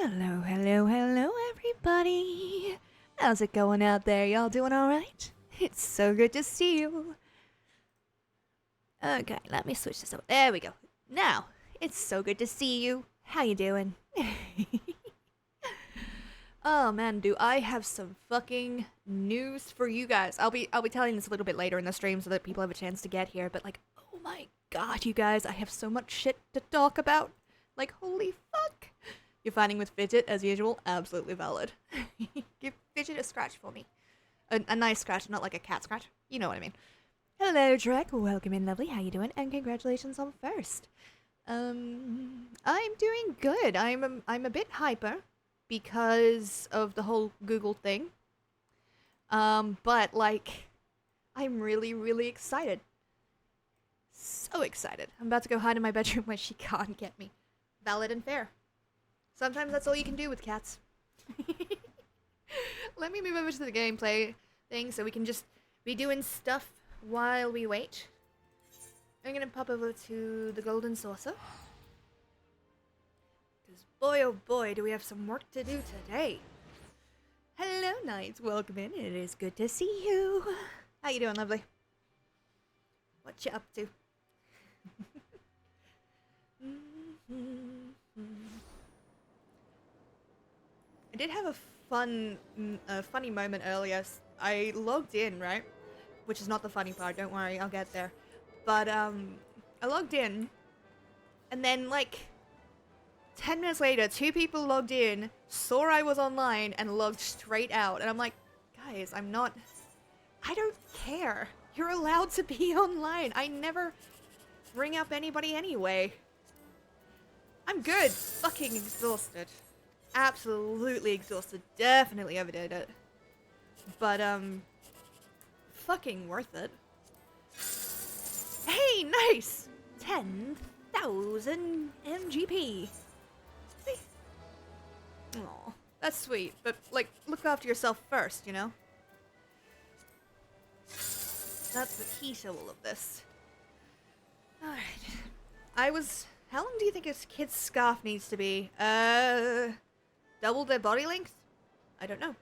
Hello, hello, hello, everybody. How's it going out there? Y'all doing alright? It's so good to see you. Okay, let me switch this over. There we go. Now, it's so good to see you. How you doing? Oh man, do I have some fucking news for you guys. I'll be telling this a little bit later in the stream so that people have a chance to get here, but like, oh my god, you guys, I have so much shit to talk about. Like, holy fuck. You're fighting with Fidget, as usual. Absolutely valid. Give Fidget a scratch for me. A nice scratch, not like a cat scratch. You know what I mean. Hello, Trek. Welcome in, lovely. How you doing? And congratulations on first. I'm doing good. I'm a bit hyper because of the whole Google thing. But like, I'm really, really excited. So excited. I'm about to go hide in my bedroom where she can't get me. Valid and fair. Sometimes that's all you can do with cats. Let me move over to the gameplay thing so we can just be doing stuff while we wait. I'm gonna pop over to the Golden Saucer. Because boy oh boy do we have some work to do today. Hello Knights, welcome in. It is good to see you. How you doing, lovely? What you up to? I did have a funny moment earlier. I logged in, right? Which is not the funny part, don't worry, I'll get there. But, I logged in, and then, like, 10 minutes later, 2 people logged in, saw I was online, and logged straight out. And I'm like, guys, I don't care. You're allowed to be online. I never ring up anybody anyway. I'm good. Fucking exhausted. Absolutely exhausted. Definitely overdid it. But, fucking worth it. Hey, nice! 10,000 MGP. See? Aw, that's sweet. But, like, look after yourself first, you know? That's the key to all of this. Alright. How long do you think a kid's scarf needs to be? Double their body length? I don't know.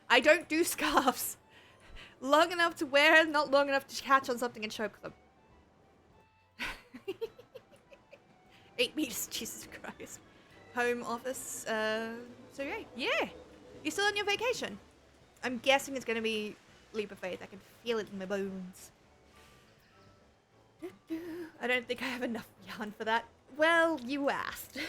I don't do scarves. Long enough to wear, not long enough to catch on something and choke them. 8 meters, Jesus Christ. Home office, so yeah. You still on your vacation? I'm guessing it's gonna be Leap of Faith. I can feel it in my bones. I don't think I have enough yarn for that. Well, you asked.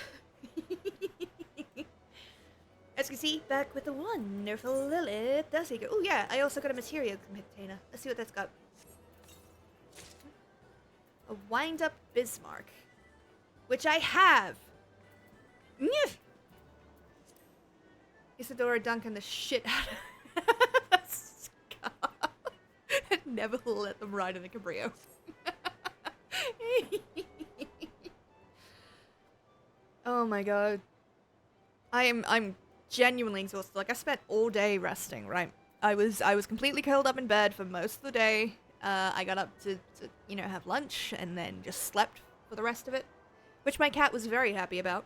As you can see, back with the wonderful Lilith. That's good. Oh yeah, I also got a material container. Let's see what that's got. A wind-up Bismarck. Which I have! Isadora Duncan the shit out of Scar. Never let them ride in a Cabrio. Oh my god. I'm genuinely exhausted. Like, I spent all day resting, right? I was completely curled up in bed for most of the day. I got up to you know, have lunch and then just slept for the rest of it, which my cat was very happy about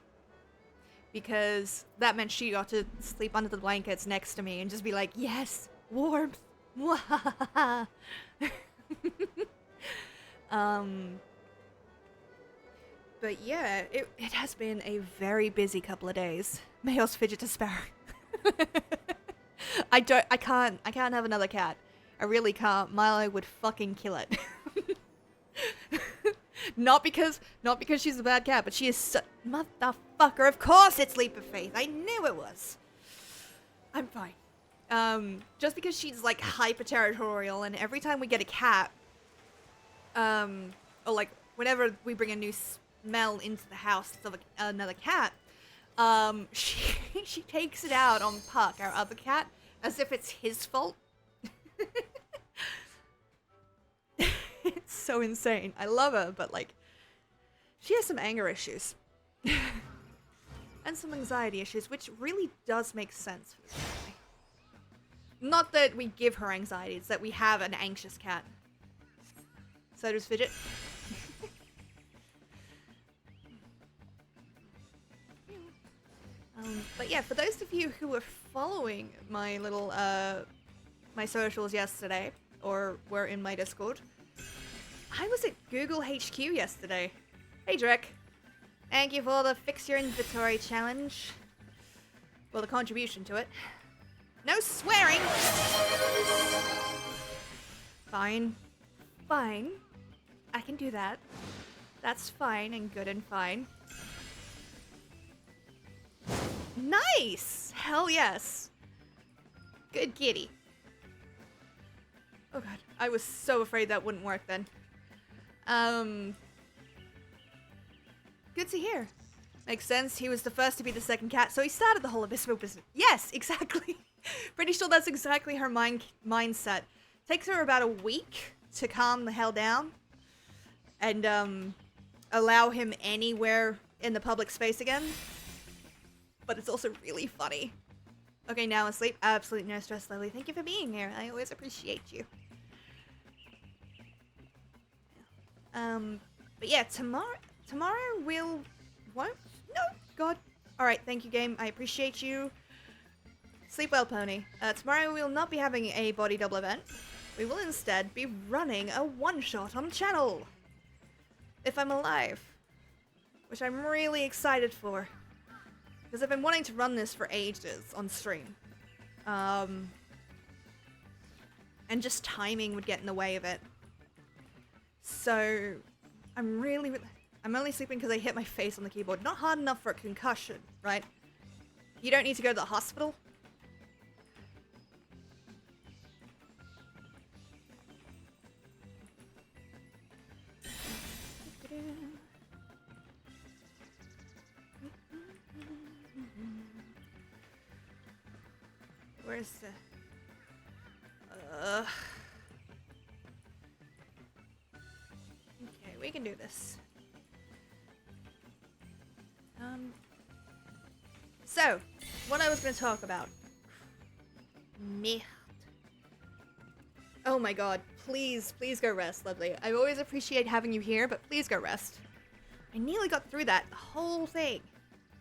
because that meant she got to sleep under the blankets next to me and just be like, yes, warmth. But yeah, it has been a very busy couple of days. Male's fidget to spare. I can't have another cat. I really can't. Milo would fucking kill it. Not because she's a bad cat, but she is motherfucker. Of course it's Leap of Faith. I knew it was. I'm fine. Just because she's like hyper territorial, and every time we get a cat, or like whenever we bring a new smell into the house of another cat, she takes it out on Puck, our other cat, as if it's his fault. It's so insane. I love her, but like, she has some anger issues. And some anxiety issues, which really does make sense for this family. Not that we give her anxiety, it's that we have an anxious cat. So does Fidget. But yeah, for those of you who were following my little, my socials yesterday, or were in my Discord, I was at Google HQ yesterday. Hey, Drek. Thank you for the Fix Your Inventory challenge. Well, the contribution to it. No swearing! Fine. Fine. I can do that. That's fine and good and fine. Nice! Hell yes. Good kitty. Oh god, I was so afraid that wouldn't work then. Good to hear. Makes sense, he was the first to be the second cat, so he started the whole Abysmal business. Yes, exactly. Pretty sure that's exactly her mindset. Takes her about a week to calm the hell down. And, allow him anywhere in the public space again. But it's also really funny. Okay, now asleep. Absolutely no stress, Lovely. Thank you for being here. I always appreciate you. But yeah, tomorrow won't? No, God. Alright, thank you, game. I appreciate you. Sleep well, Pony. Tomorrow we will not be having a body double event. We will instead be running a one-shot on channel. If I'm alive. Which I'm really excited for. Because I've been wanting to run this for ages on stream. And just timing would get in the way of it. So, I'm only sleeping because I hit my face on the keyboard. Not hard enough for a concussion, right? You don't need to go to the hospital. Where's the... Okay, we can do this. So, what I was going to talk about. Merde. Oh my god, please go rest, Lovely. I always appreciate having you here, but please go rest. I nearly got through that, the whole thing.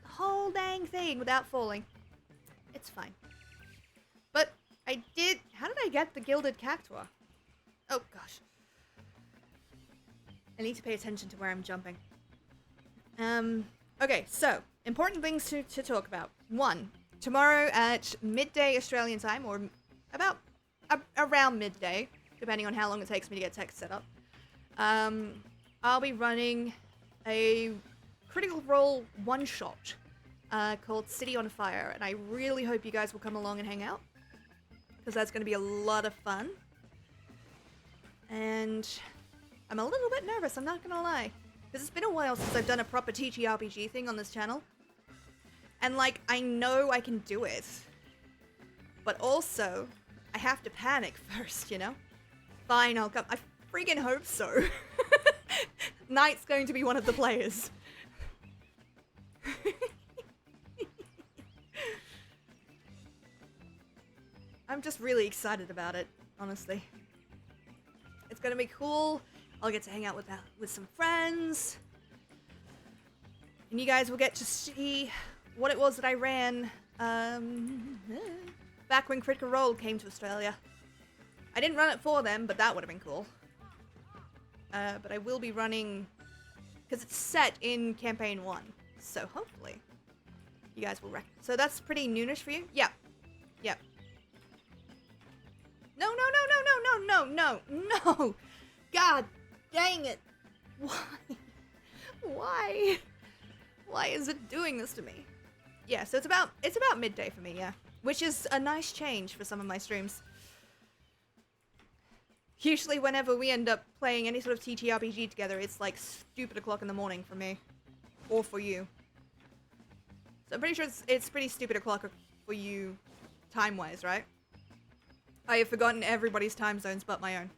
The whole dang thing without falling. It's fine. But I did... How did I get the Gilded Cactua? Oh, gosh. I need to pay attention to where I'm jumping. Okay, so, important things to talk about. 1, tomorrow at midday Australian time, or about around midday, depending on how long it takes me to get text set up. I'll be running a Critical Role one-shot called City on Fire, and I really hope you guys will come along and hang out, because that's going to be a lot of fun. And I'm a little bit nervous, I'm not going to lie, because it's been a while since I've done a proper TTRPG thing on this channel. And, like, I know I can do it, but also, I have to panic first, you know? Fine, I'll come. I freaking hope so. Knight's going to be one of the players. I'm just really excited about it, honestly. It's gonna be cool. I'll get to hang out with some friends. And you guys will get to see what it was that I ran back when Critical Role came to Australia. I didn't run it for them, but that would have been cool. But I will be running, because it's set in Campaign 1. So hopefully you guys will so that's pretty noonish for you? Yeah. Yep. No. God dang it. Why? Why is it doing this to me? Yeah, so it's about midday for me, yeah. Which is a nice change for some of my streams. Usually whenever we end up playing any sort of TTRPG together, it's like stupid o'clock in the morning for me. Or for you. So I'm pretty sure it's pretty stupid o'clock for you time-wise, right? I have forgotten everybody's time zones but my own.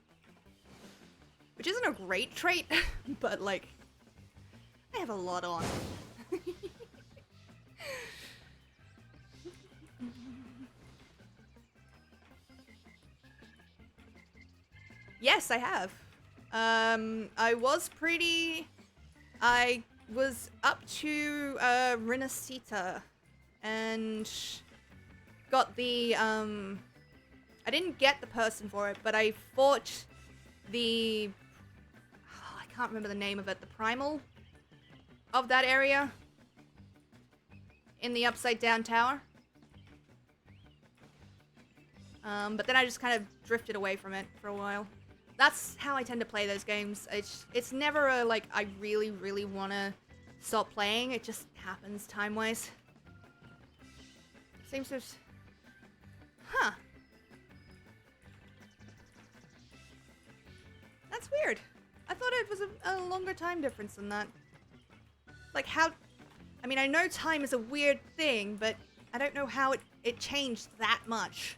Which isn't a great trait, but like, I have a lot on. Yes, I have. I was up to Renacita and got the, I didn't get the person for it, but I fought the, oh, I can't remember the name of it, the primal of that area in the upside down tower. But then I just kind of drifted away from it for a while. That's how I tend to play those games. It's never a, like, I really, really want to stop playing. It just happens time-wise. Seems to... Huh. That's weird. I thought it was a longer time difference than that. Like, how... I mean, I know time is a weird thing, but I don't know how it changed that much.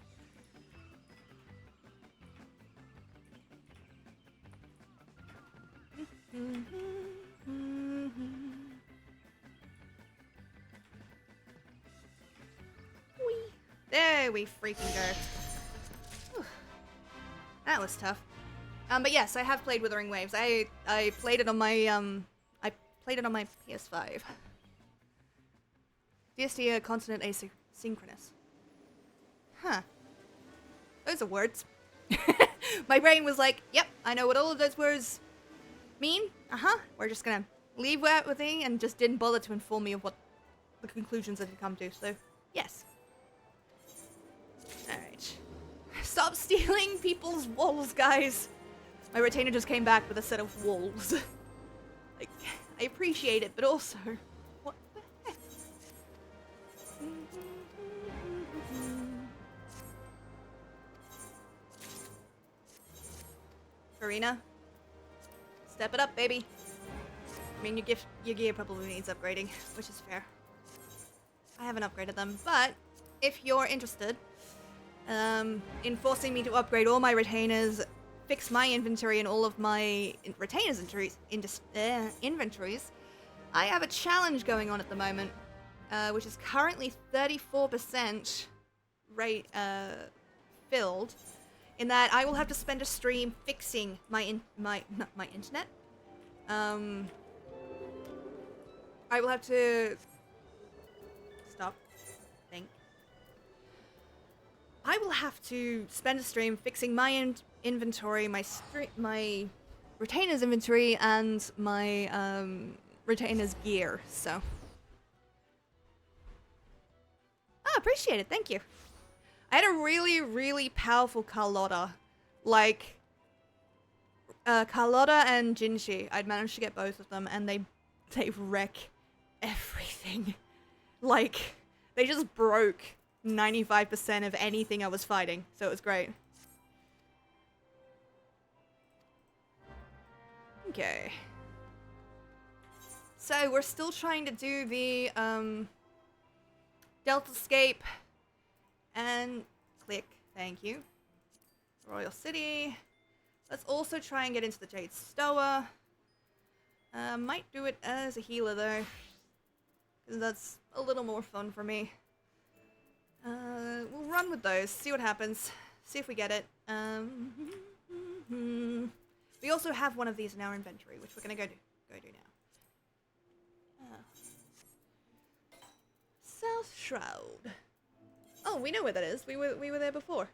Whee. There we freaking go. Whew. That was tough. But yes, I have played Wuthering Waves. I played it on my I played it on my PS5. DSD consonant asynchronous. Huh. Those are words. My brain was like, yep, I know what all of those words mean. We're just gonna leave that with me, and just didn't bother to inform me of what the conclusions that had come to, so yes. Alright. Stop stealing people's walls, guys. My retainer just came back with a set of walls. Like, I appreciate it, but also, what the heck? Farina, step it up, baby. I mean, your gear probably needs upgrading, which is fair. I haven't upgraded them, but if you're interested in forcing me to upgrade all my retainers, fix my inventory and all of my retainers inventories, I have a challenge going on at the moment, which is currently 34% filled. In that I will have to spend a stream fixing my internet. I will have to think. I will have to spend a stream fixing my inventory, my retainer's inventory, and my retainer's gear. So, appreciate it. Thank you. I had a really, really powerful Carlotta. Like, Carlotta and Jinshi. I'd managed to get both of them, and they wreck everything. Like, they just broke 95% of anything I was fighting, so it was great. Okay. So, we're still trying to do the, Delta Escape. And click, thank you. Royal City. Let's also try and get into the Jade Stoa. Might do it as a healer though, because that's a little more fun for me. We'll run with those, see what happens, see if we get it. We also have one of these in our inventory, which we're gonna go do now. South Shroud. Oh, we know where that is. We were there before.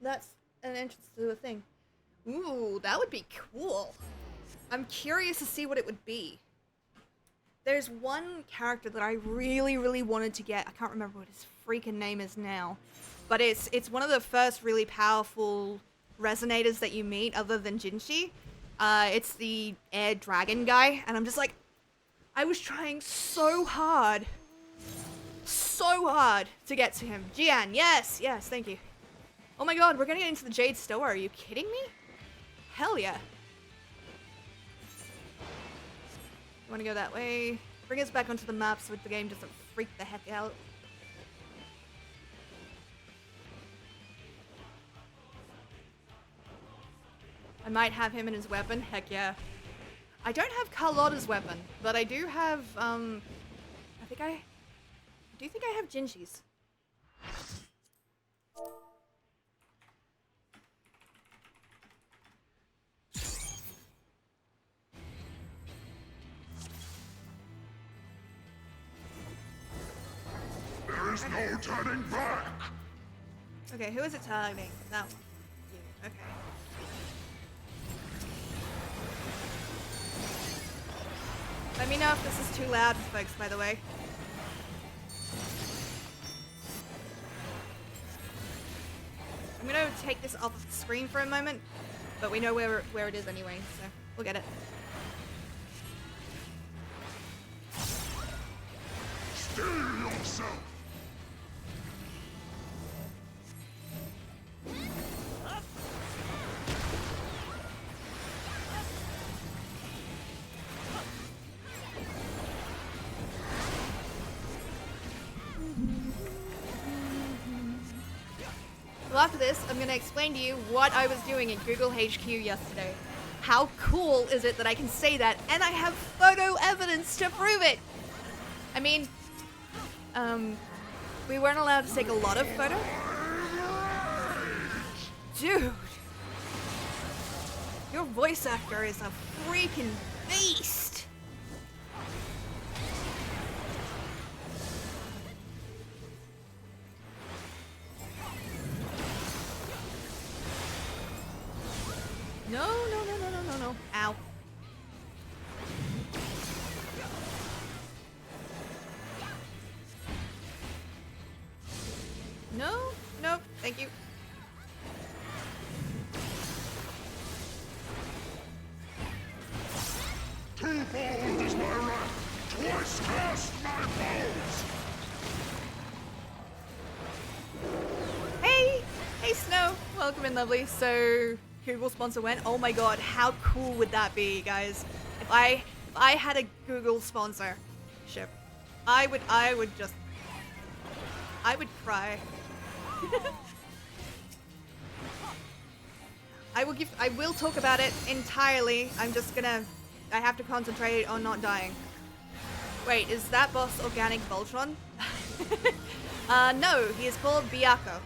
That's an entrance to a thing. Ooh, that would be cool. I'm curious to see what it would be. There's one character that I really, really wanted to get. I can't remember what his freaking name is now. But it's one of the first really powerful resonators that you meet other than Jinshi. It's the air dragon guy. And I'm just like, I was trying so hard to get to him. Jian, yes, thank you. Oh my god, we're gonna get into the Jade Stoa, are you kidding me? Hell yeah. You wanna go that way? Bring us back onto the map so the game doesn't freak the heck out. I might have him in his weapon, heck yeah. I don't have Carlotta's weapon, but I do have, I do think I have Jinshi's. There's no turning back. Okay, who is it targeting? That one. You. Okay. Let me know if this is too loud for folks, by the way. I'm gonna take this off of the screen for a moment, but we know where it is anyway, so we'll get it. Steel yourself. Well, after this, I'm going to explain to you what I was doing in Google HQ yesterday. How cool is it that I can say that, and I have photo evidence to prove it? I mean, we weren't allowed to take a lot of photos. Dude, your voice actor is a freaking beast. No. Ow. No, thank you. Twofold is my wrath. Twice cast my blows. Hey Snow, welcome in, lovely. So Google sponsor went. Oh my god, how cool would that be, guys? If I had a Google sponsorship, I would cry. I will talk about it entirely. I have to concentrate on not dying. Wait, is that boss Organic Voltron? No, he is called Byaku.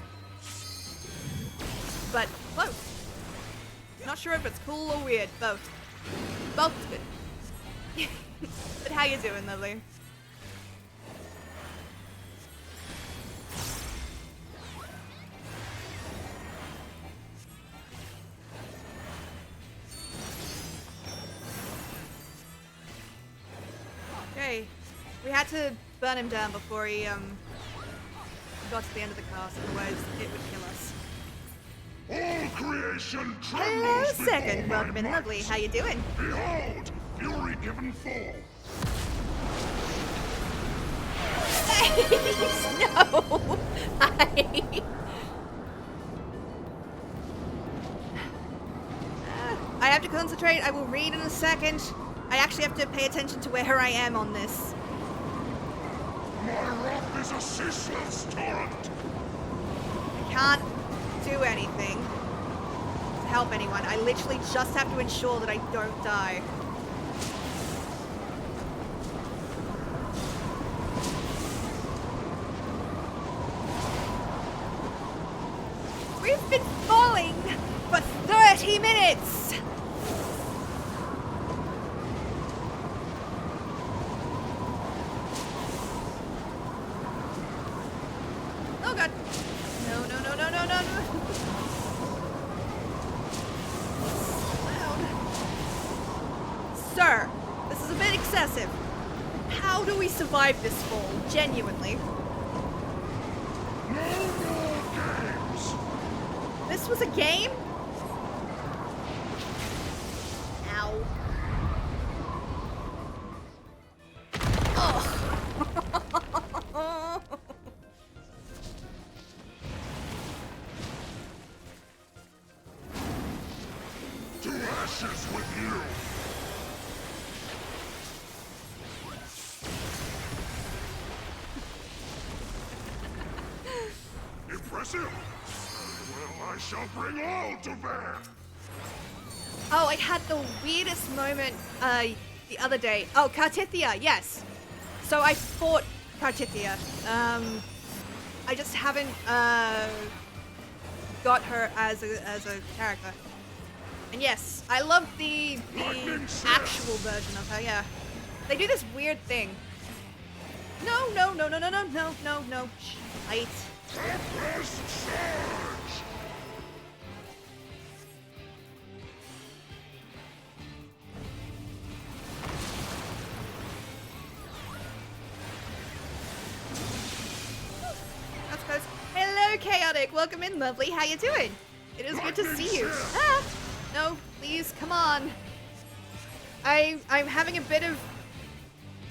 But close. Not sure if it's cool or weird. Both. Both's good. But how you doing, lovely? Okay. We had to burn him down before he got to the end of the cast, otherwise it would kill us. All creation Hello, trembles second. before Welcome my in, might. lovely. How you doing? Behold, fury given full. No! I have to concentrate. I will read in a second. I actually have to pay attention to where I am on this. My wrath is a ceaseless torrent. I can't do anything to help anyone. I literally just have to ensure that I don't die. We've been falling for 30 minutes! Oh god. No. Loud. Sir, this is a bit excessive. How do we survive this fall? Genuinely. No more games. This was a game? Ow. Ugh. To ashes with you. Impressive. Well, I shall bring all to bear. Oh, I had the weirdest moment the other day. Oh, Kartithia, yes. So I fought Kartithia. I just haven't got her as a character. And yes, I love the actual version of her, yeah. They do this weird thing. No, no, no, no, no, no, no, no, no, no. Shh. Light. Tempest Surge! That's close. Hello, Chaotic. Welcome in, lovely. How you doing? It is good to see you. Ah! No, please, come on. I'm having a bit of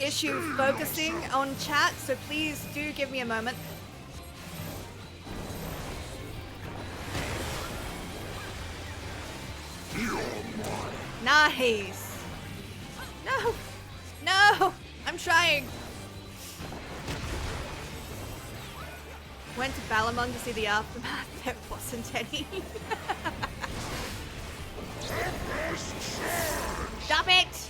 issue focusing on chat, so please do give me a moment. Nice. No, no, I'm trying. Went to Balamon to see the aftermath. There wasn't any. Stop it!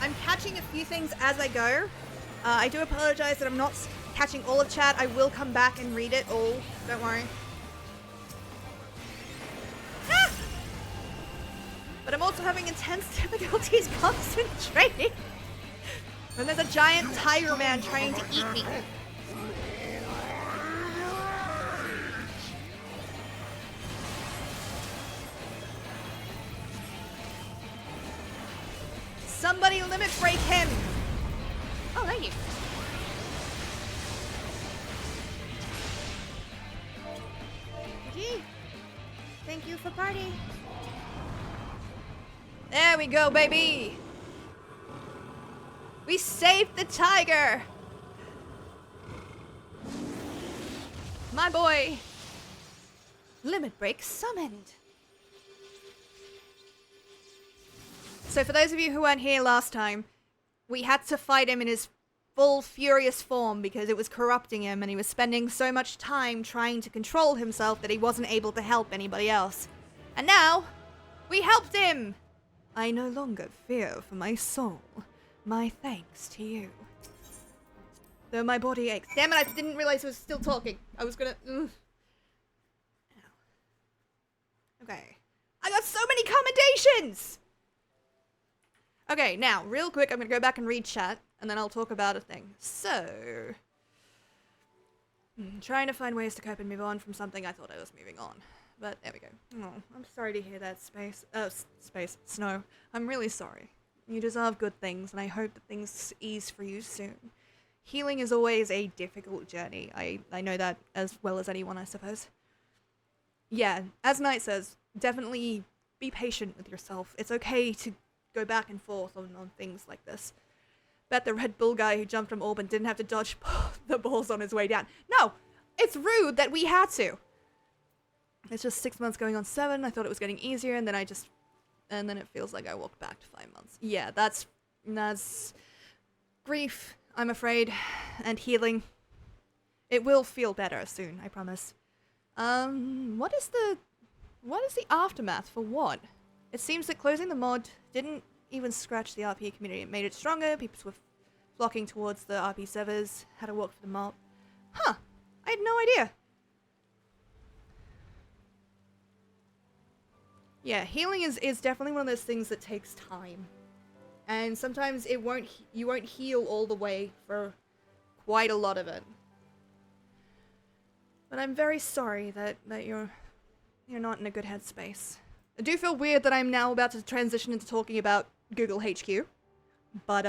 I'm catching a few things as I go. I do apologize that I'm not catching all of chat. I will come back and read it all. Don't worry. Ah! But I'm also having intense difficulties concentrating when there's a giant tiger man trying to eat me. Somebody limit break him! Oh, thank you. Gee. Thank you for party. There we go, baby! We saved the tiger! My boy! Limit break summoned. So for those of you who weren't here last time, we had to fight him in his full furious form because it was corrupting him and he was spending so much time trying to control himself that he wasn't able to help anybody else. And now, we helped him! I no longer fear for my soul. My thanks to you. Though my body aches. Damn it, I didn't realize I was still talking. I was gonna... Ugh. Okay. I got so many commendations! Okay, now, real quick, I'm gonna go back and read chat, and then I'll talk about a thing. So... trying to find ways to cope and move on from something I thought I was moving on. But there we go. Oh, I'm sorry to hear that, Snow. I'm really sorry. You deserve good things, and I hope that things ease for you soon. Healing is always a difficult journey. I know that as well as anyone, I suppose. Yeah, as Knight says, definitely be patient with yourself. It's okay to go back and forth on things like this. Bet the Red Bull guy who jumped from Auburn didn't have to dodge the balls on his way down. No! It's rude that we had to! It's just 6 months going on 7. I thought it was getting easier, and then and then it feels like I walked back to 5 months. Yeah, that's grief, I'm afraid, and healing. It will feel better soon, I promise. What is the aftermath for what? It seems that closing the mod didn't even scratch the RP community. It made it stronger, people were flocking towards the RP servers, had to walk for the mob. Huh, I had no idea. Yeah, healing is definitely one of those things that takes time. And sometimes you won't heal all the way for quite a lot of it. But I'm very sorry that you're not in a good headspace. I do feel weird that I'm now about to transition into talking about Google HQ. But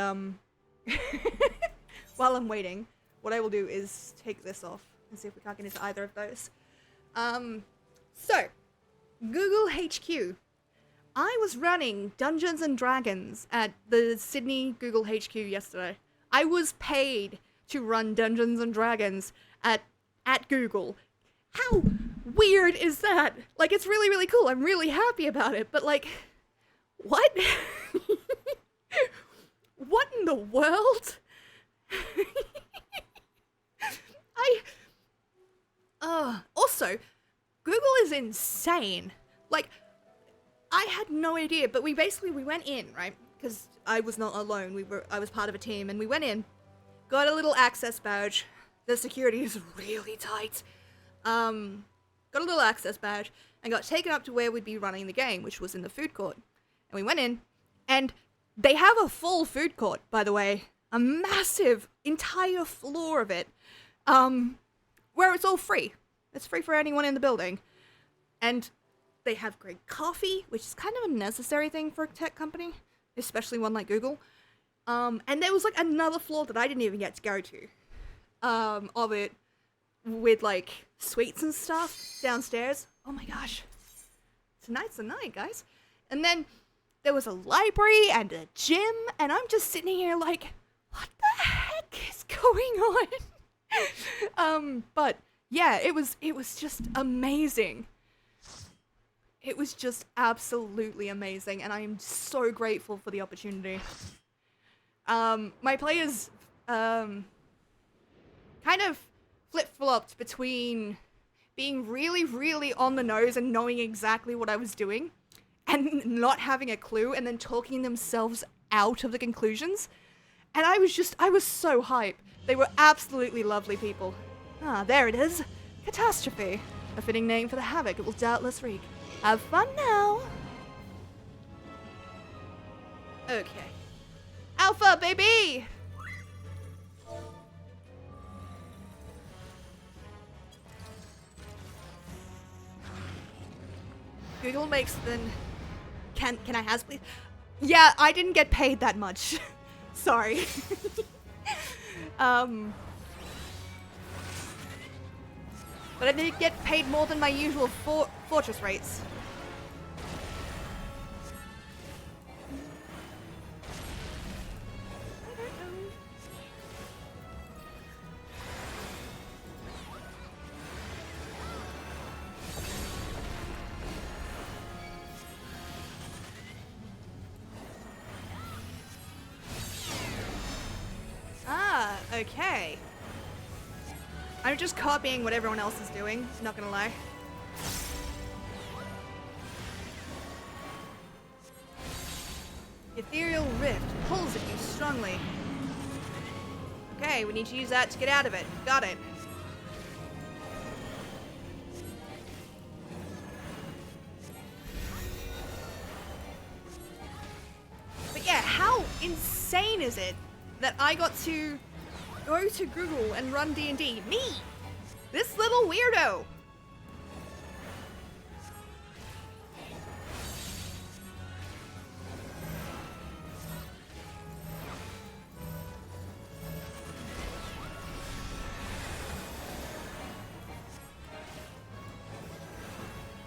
while I'm waiting, what I will do is take this off and see if we can't get into either of those. So Google HQ. I was running Dungeons and Dragons at the Sydney Google HQ yesterday. I was paid to run Dungeons and Dragons at Google. How weird is that? Like, it's really, really cool. I'm really happy about it, but like, what? What in the world? Also, Google is insane. Like, I had no idea, but we went in, right? because I was not alone. I was part of a team, and we went in, got a little access badge. The security is really tight. Got a little access badge and got taken up to where we'd be running the game, which was in the food court. And we went in, and they have a full food court, by the way, a massive entire floor of it, where it's all free. It's free for anyone in the building, and they have great coffee, which is kind of a necessary thing for a tech company, especially one like Google. And there was like another floor that I didn't even get to go to, of it, with like sweets and stuff downstairs. Oh my gosh, tonight's the night, guys. And then there was a library and a gym, and I'm just sitting here like, what the heck is going on? But yeah, it was just amazing. It was just absolutely amazing, and I am so grateful for the opportunity. My players, kind of flip-flopped between being really, really on the nose and knowing exactly what I was doing, and not having a clue, and then talking themselves out of the conclusions. And I was so hype. They were absolutely lovely people. Ah, there it is. Catastrophe. A fitting name for the havoc it will doubtless wreak. Have fun now. Okay. Alpha, baby! Google makes them... Can I has, please? Yeah, I didn't get paid that much. Sorry. But I did get paid more than my usual fortress rates. Ah, okay. I'm just copying what everyone else is doing, not gonna lie. Ethereal Rift pulls at you strongly. Okay, we need to use that to get out of it. Got it. But yeah, how insane is it that I got to go to Google and run D&D? Me! This little weirdo!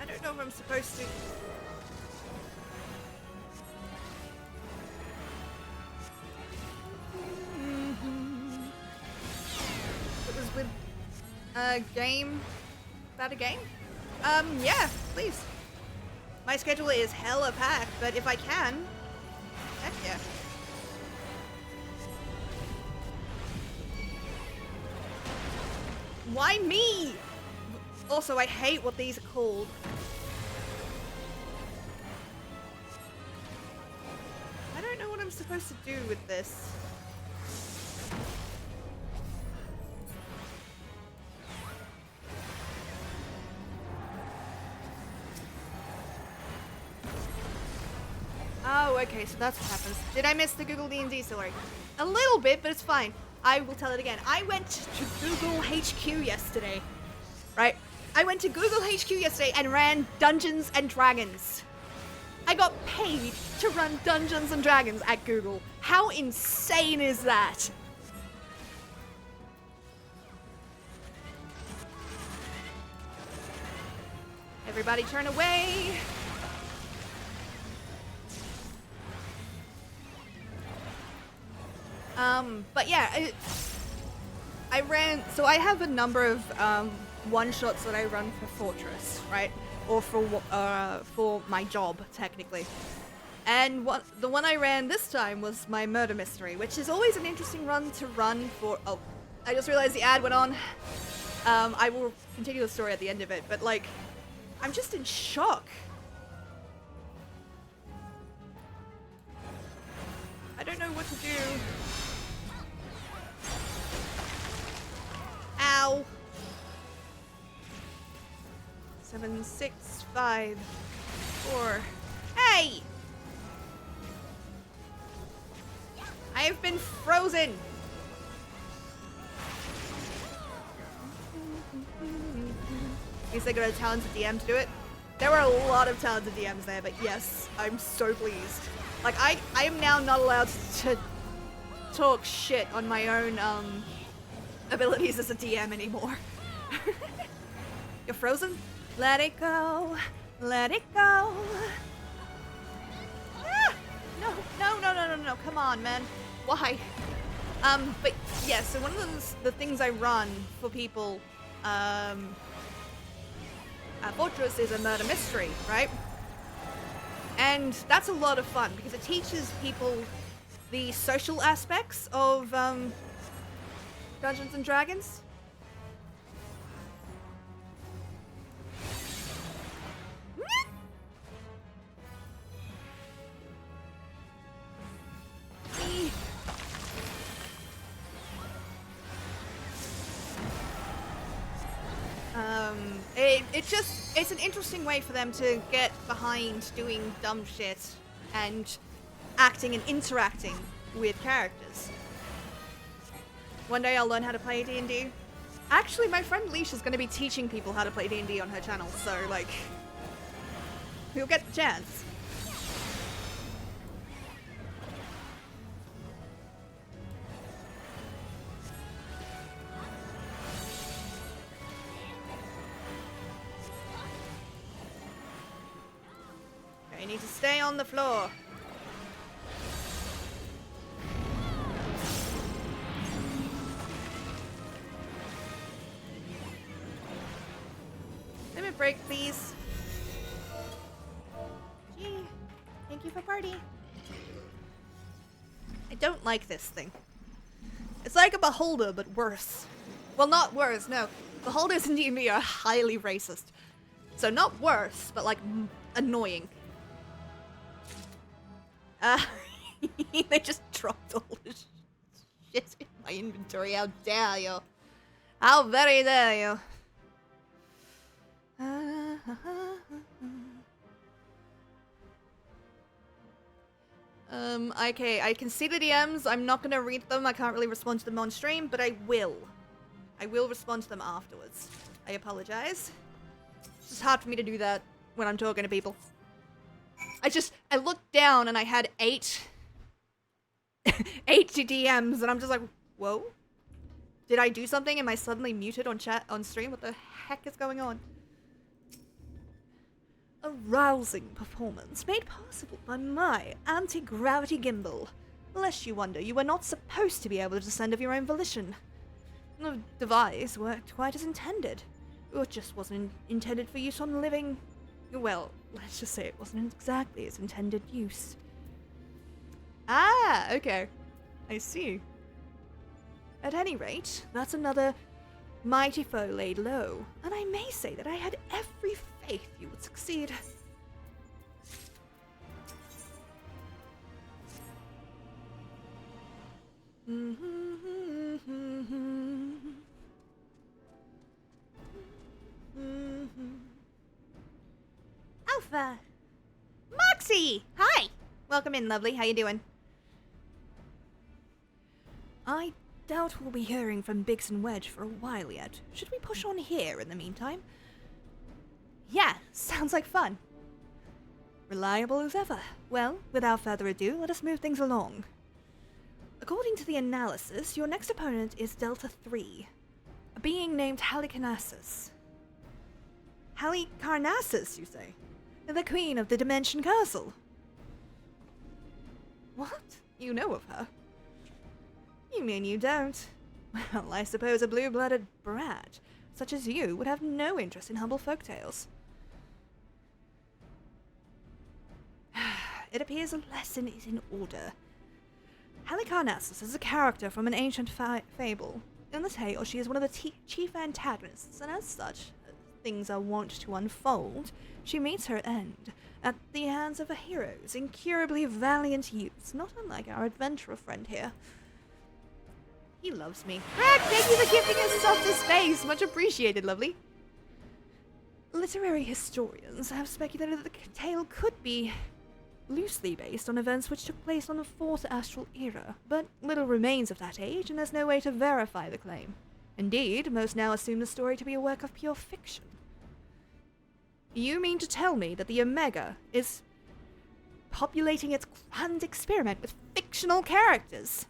I don't know if I'm supposed to... A game? About a game? Yeah, please. My schedule is hella packed, but if I can, heck yeah. Why me? Also, I hate what these are called. I don't know what I'm supposed to do with this. Oh, okay, so that's what happens. Did I miss the Google D&D story? A little bit, but it's fine. I will tell it again. I went to Google HQ yesterday, right? I went to Google HQ yesterday and ran Dungeons and Dragons. I got paid to run Dungeons and Dragons at Google. How insane is that? Everybody turn away. But yeah, I ran, so I have a number of one-shots that I run for Fortress, right? Or for my job, technically. And the one I ran this time was my murder mystery, which is always an interesting run to run for. Oh, I just realized the ad went on. I will continue the story at the end of it, but like, I'm just in shock. I don't know what to do. Ow. 7, 6, 5, 4. Hey! I have been frozen. Is they got a talented DM to do it? There were a lot of talented DMs there, but yes, I'm so pleased. Like, I am now not allowed to talk shit on my own, abilities as a DM anymore. You're frozen? Let it go. Let it go. Ah! No. Come on, man. Why? But yeah, so one of the things I run for people, at Fortress is a murder mystery, right? And that's a lot of fun because it teaches people the social aspects of Dungeons and Dragons. It's an interesting way for them to get behind doing dumb shit and acting and interacting with characters. One day I'll learn how to play D&D. Actually, my friend Leash is going to be teaching people how to play D&D on her channel, so, like, you'll get the chance. Okay, you need to stay on the floor. Limit break, please. Gee, thank you for party. I don't like this thing. It's like a beholder, but worse. Well, not worse, no. Beholders in D&D are highly racist. So not worse, but like annoying. They just dropped all this shit in my inventory. How dare you? How very dare you? Okay, I can see the DMs. I'm not gonna read them. I can't really respond to them on stream, but I will. I will respond to them afterwards. I apologize. It's just hard for me to do that when I'm talking to people. I looked down and I had 8 DMs and I'm just like, whoa? Did I do something? Am I suddenly muted on chat, on stream? What the heck is going on? A rousing performance made possible by my anti-gravity gimbal. Lest you wonder, you were not supposed to be able to descend of your own volition. The device worked quite as intended. It just wasn't intended for use on living... Well, let's just say it wasn't exactly its intended use. Ah, okay. I see. At any rate, that's another mighty foe laid low, and I may say that I had every faith you would succeed. Alpha! Moxie! Hi! Welcome in, lovely. How you doing? I doubt we'll be hearing from Biggs and Wedge for a while yet. Should we push on here in the meantime? Yeah, sounds like fun. Reliable as ever. Well, without further ado, let us move things along. According to the analysis, your next opponent is Delta 3, a being named Halicarnassus. Halicarnassus, you say? The queen of the Dimension Castle. What? You know of her? You mean you don't? Well, I suppose a blue-blooded brat, such as you, would have no interest in humble folktales. It appears a lesson is in order. Halicarnassus is a character from an ancient fable. In the tale, she is one of the chief antagonists, and as such, things are wont to unfold, she meets her end at the hands of her heroes, incurably valiant youths, not unlike our adventurer friend here. He loves me. Greg, thank you for giving us softer space. Much appreciated, lovely. Literary historians have speculated that the tale could be loosely based on events which took place on the Fourth Astral Era, but little remains of that age, and there's no way to verify the claim. Indeed, most now assume the story to be a work of pure fiction. You mean to tell me that the Omega is populating its grand experiment with fictional characters?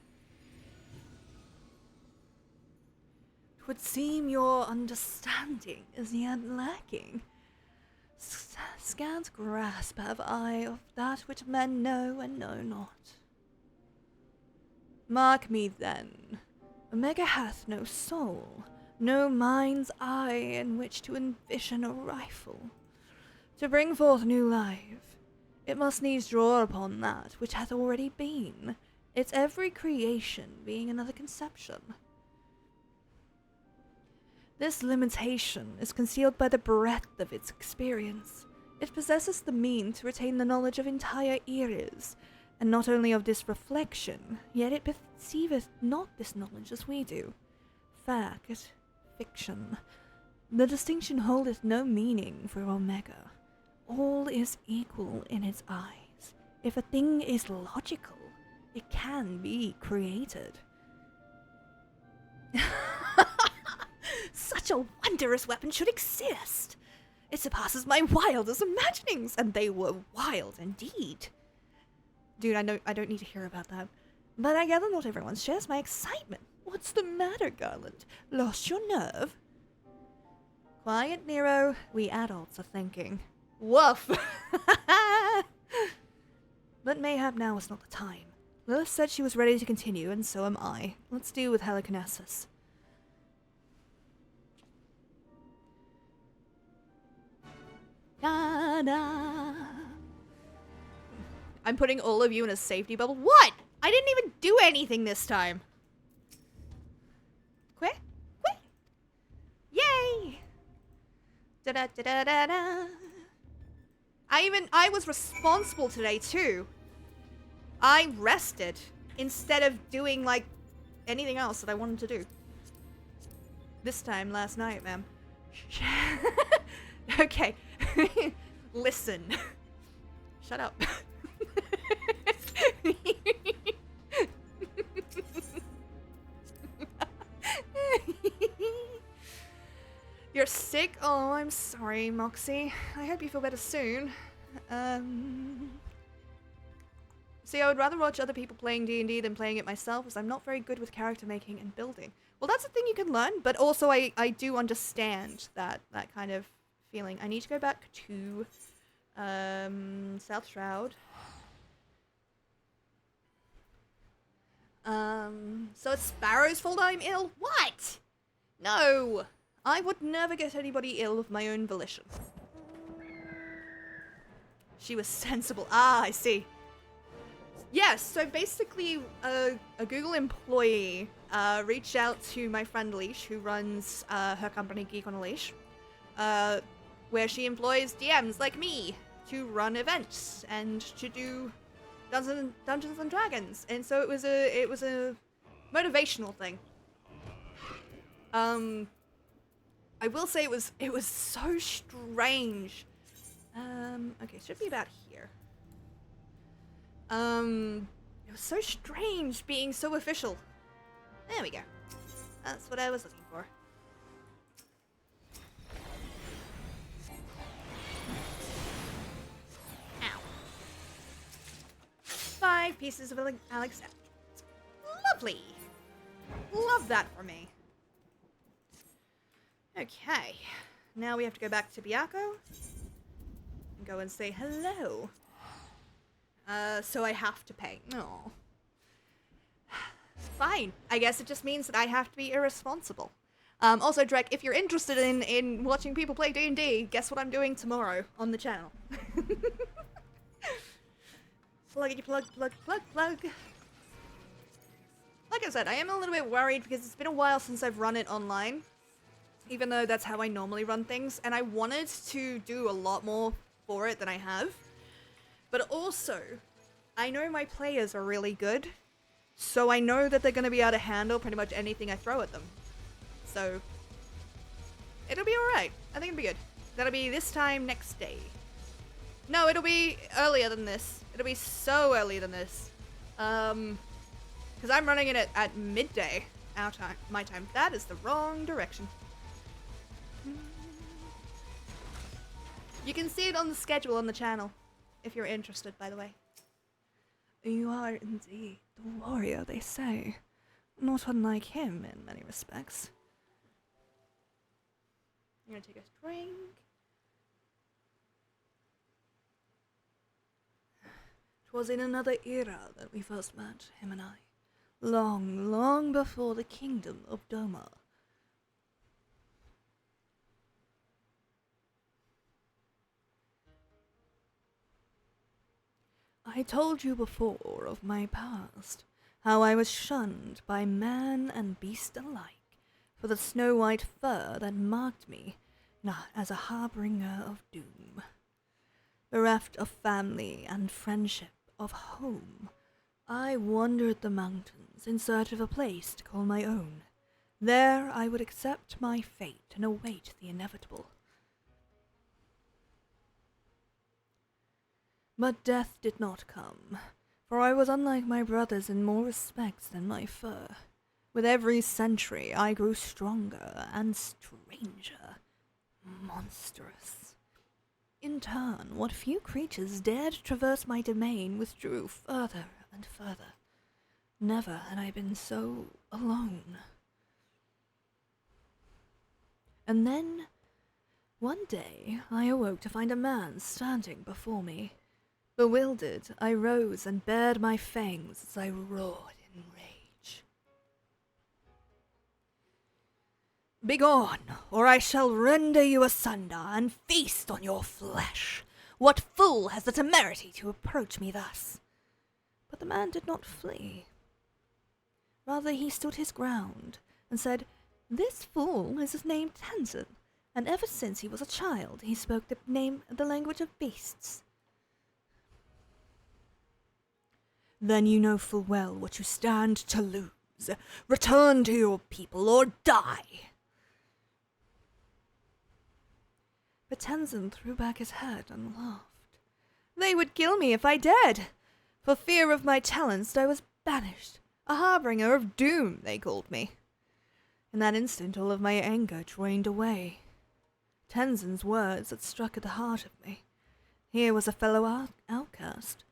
Would seem your understanding is yet lacking. Scant grasp have I of that which men know and know not. Mark me then, Omega hath no soul, no mind's eye in which to envision a rifle. To bring forth new life, it must needs draw upon that which hath already been, its every creation being another conception. This limitation is concealed by the breadth of its experience. It possesses the means to retain the knowledge of entire eras, and not only of this reflection, yet it perceiveth not this knowledge as we do. Fact, fiction. The distinction holdeth no meaning for Omega. All is equal in its eyes. If a thing is logical, it can be created. Such a wondrous weapon should exist. It surpasses my wildest imaginings, and they were wild indeed. Dude, I don't need to hear about that. But I gather not everyone shares my excitement. What's the matter, Garland? Lost your nerve? Quiet, Nero. We adults are thinking. Woof! But mayhap now is not the time. Lilith said she was ready to continue, and so am I. Let's do with Heliconessus. Da-da. I'm putting all of you in a safety bubble. What? I didn't even do anything this time. Quit? Quit? Yay! Da-da-da-da-da-da. I was responsible today too. I rested instead of doing like anything else that I wanted to do. This time last night, ma'am. Okay. Listen. Shut up. You're sick? Oh, I'm sorry, Moxie. I hope you feel better soon. See, I would rather watch other people playing D&D than playing it myself, as I'm not very good with character making and building. Well, that's a thing you can learn, but also I do understand that kind of feeling. I need to go back to South Shroud. So it's Sparrow's fault I'm ill? What? No! I would never get anybody ill of my own volition. She was sensible. Ah, I see. Yes, so basically a Google employee reached out to my friend Leash, who runs her company Geek on a Leash, where she employs DMs like me to run events and to do Dungeons and Dragons. And so it was a motivational thing. I will say it was so strange. Okay, should be about here. It was so strange being so official. There we go. That's what I was looking for. Ow. 5 pieces of Alex. Lovely. Love that for me. Okay. Now we have to go back to Byakko. And go and say hello. So I have to pay. No. Fine. I guess it just means that I have to be irresponsible. Also, Drek, if you're interested in watching people play D&D, guess what I'm doing tomorrow on the channel. Pluggity plug, plug, plug, plug. Like I said, I am a little bit worried because it's been a while since I've run it online. even though that's how I normally run things, and I wanted to do a lot more for it than I have. But also, I know my players are really good, so I know that they're going to be able to handle pretty much anything I throw at them. So, it'll be alright. I think it'll be good. That'll be this time next day. No, it'll be earlier than this. It'll be so earlier than this. Because I'm running it at midday, our time, my time. That is the wrong direction. You can see it on the schedule on the channel, if you're interested, by the way. You are indeed the warrior, they say. Not unlike him in many respects. I'm gonna take a drink. 'Twas in another era that we first met, him and I. Long, long before the kingdom of Doma. I told you before of my past, how I was shunned by man and beast alike for the snow-white fur that marked me as a harbinger of doom. Bereft of family and friendship, of home, I wandered the mountains in search of a place to call my own. There I would accept my fate and await the inevitable. But death did not come, for I was unlike my brothers in more respects than my fur. With every century I grew stronger and stranger, monstrous. In turn, what few creatures dared traverse my domain withdrew further and further. Never had I been so alone. And then, one day, I awoke to find a man standing before me. Bewildered, I rose and bared my fangs as I roared in rage. Begone, or I shall render you asunder and feast on your flesh. What fool has the temerity to approach me thus? But the man did not flee. Rather, he stood his ground and said, This fool is named Tenzin, and ever since he was a child he spoke the language of beasts. Then you know full well what you stand to lose. Return to your people or die. But Tenzin threw back his head and laughed. They would kill me if I dared. For fear of my talents I was banished. A harbinger of doom, they called me. In that instant all of my anger drained away. Tenzin's words had struck at the heart of me. Here was a fellow outcast,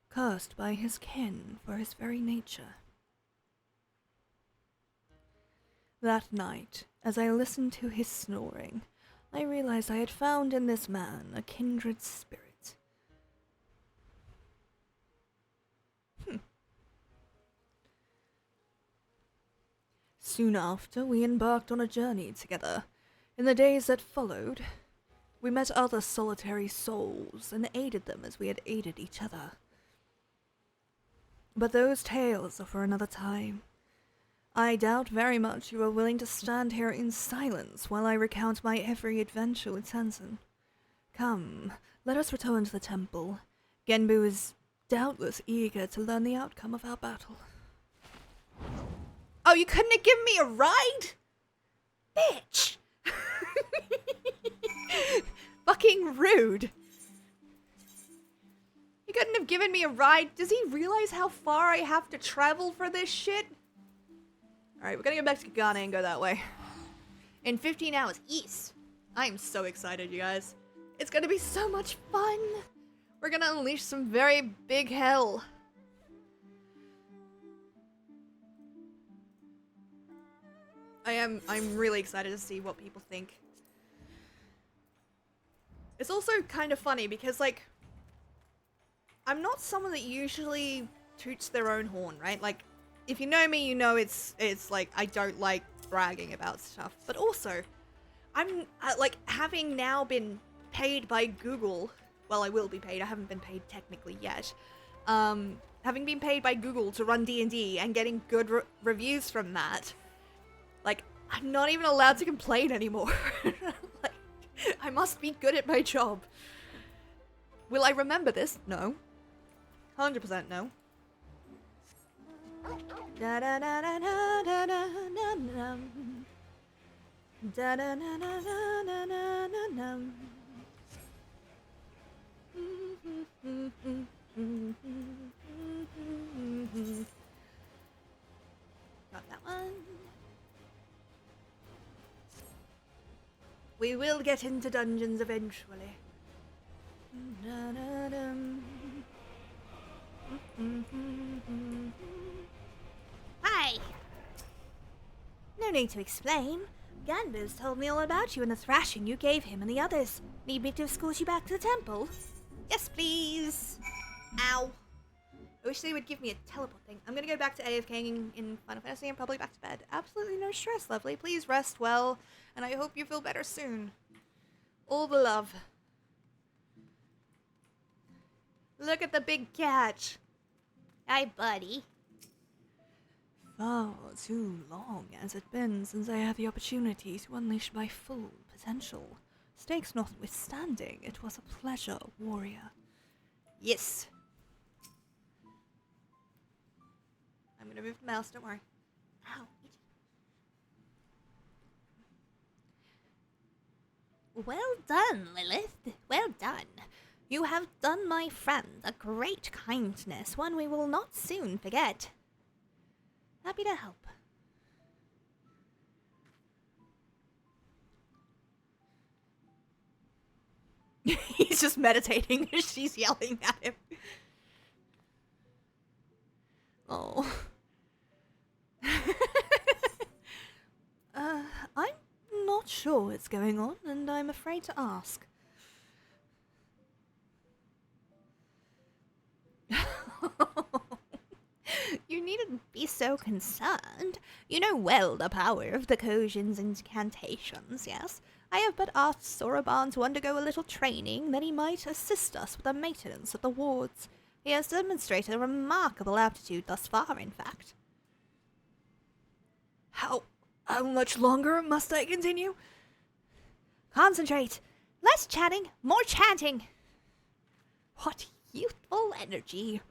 cursed by his kin for his very nature. That night, as I listened to his snoring, I realized I had found in this man a kindred spirit. Soon after, we embarked on a journey together. In the days that followed, we met other solitary souls and aided them as we had aided each other. But those tales are for another time. I doubt very much you are willing to stand here in silence while I recount my every adventure with Tenzin. Come, let us return to the temple. Genbu is doubtless eager to learn the outcome of our battle. Oh, you couldn't have given me a ride? Bitch! Fucking rude. He couldn't have given me a ride. Does he realize how far I have to travel for this shit? Alright, we're gonna go back to Kagane and go that way. In 15 hours east. I am so excited, you guys. It's gonna be so much fun. We're gonna unleash some very big hell. I'm really excited to see what people think. It's also kind of funny because, like, I'm not someone that usually toots their own horn, right? Like, if you know me, you know it's like, I don't like bragging about stuff. But also, I'm, like, having now been paid by Google, well, I will be paid, I haven't been paid technically yet, having been paid by Google to run D&D and getting good reviews from that, like, I'm not even allowed to complain anymore. Like, I must be good at my job. Will I remember this? No. 100% no. Da da da da da da da da da da da da da. Got that one. We will get into dungeons eventually. Hi! No need to explain. Ganbuz told me all about you and the thrashing you gave him and the others. Need me to escort you back to the temple? Yes, please. Ow. I wish they would give me a teleport thing. I'm gonna go back to AFKing in Final Fantasy and probably back to bed. Absolutely no stress, lovely. Please rest well, and I hope you feel better soon. All the love. Look at the big cat. Hi, buddy. Far too long has it been since I had the opportunity to unleash my full potential. Stakes notwithstanding, it was a pleasure, warrior. Yes. I'm gonna move the mouse, don't worry. Ow. Well done, Lilith. Well done. You have done my friend a great kindness, one we will not soon forget. Happy to help. He's just meditating as she's yelling at him. Oh. I'm not sure what's going on, and I'm afraid to ask. You needn't be so concerned. You know well the power of the Kojin's incantations, yes? I have but asked Soroban to undergo a little training, that he might assist us with the maintenance of the wards. He has demonstrated a remarkable aptitude thus far, in fact. How much longer must I continue? Concentrate. Less chatting, more chanting. What youthful energy.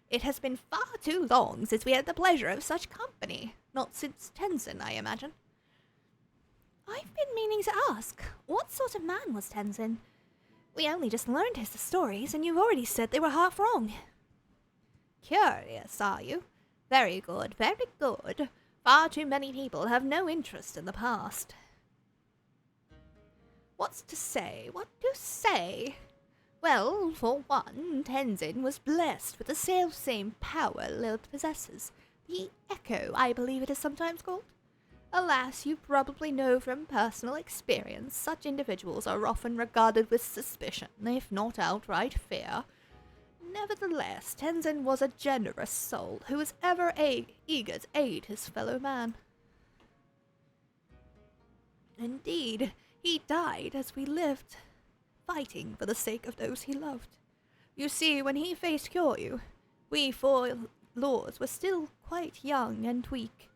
It has been far too long since we had the pleasure of such company. Not since Tenzin, I imagine. I've been meaning to ask, what sort of man was Tenzin? We only just learned his stories, and you've already said they were half wrong. Curious, are you? Very good, very good. Far too many people have no interest in the past. What's to say? What to say? Well, for one, Tenzin was blessed with the self-same power Lilith possesses. The Echo, I believe it is sometimes called. Alas, you probably know from personal experience, such individuals are often regarded with suspicion, if not outright fear. Nevertheless, Tenzin was a generous soul who was ever eager to aid his fellow man. Indeed, he died as we lived, fighting for the sake of those he loved. You see, when he faced Kyoryu, we four lords were still quite young and weak.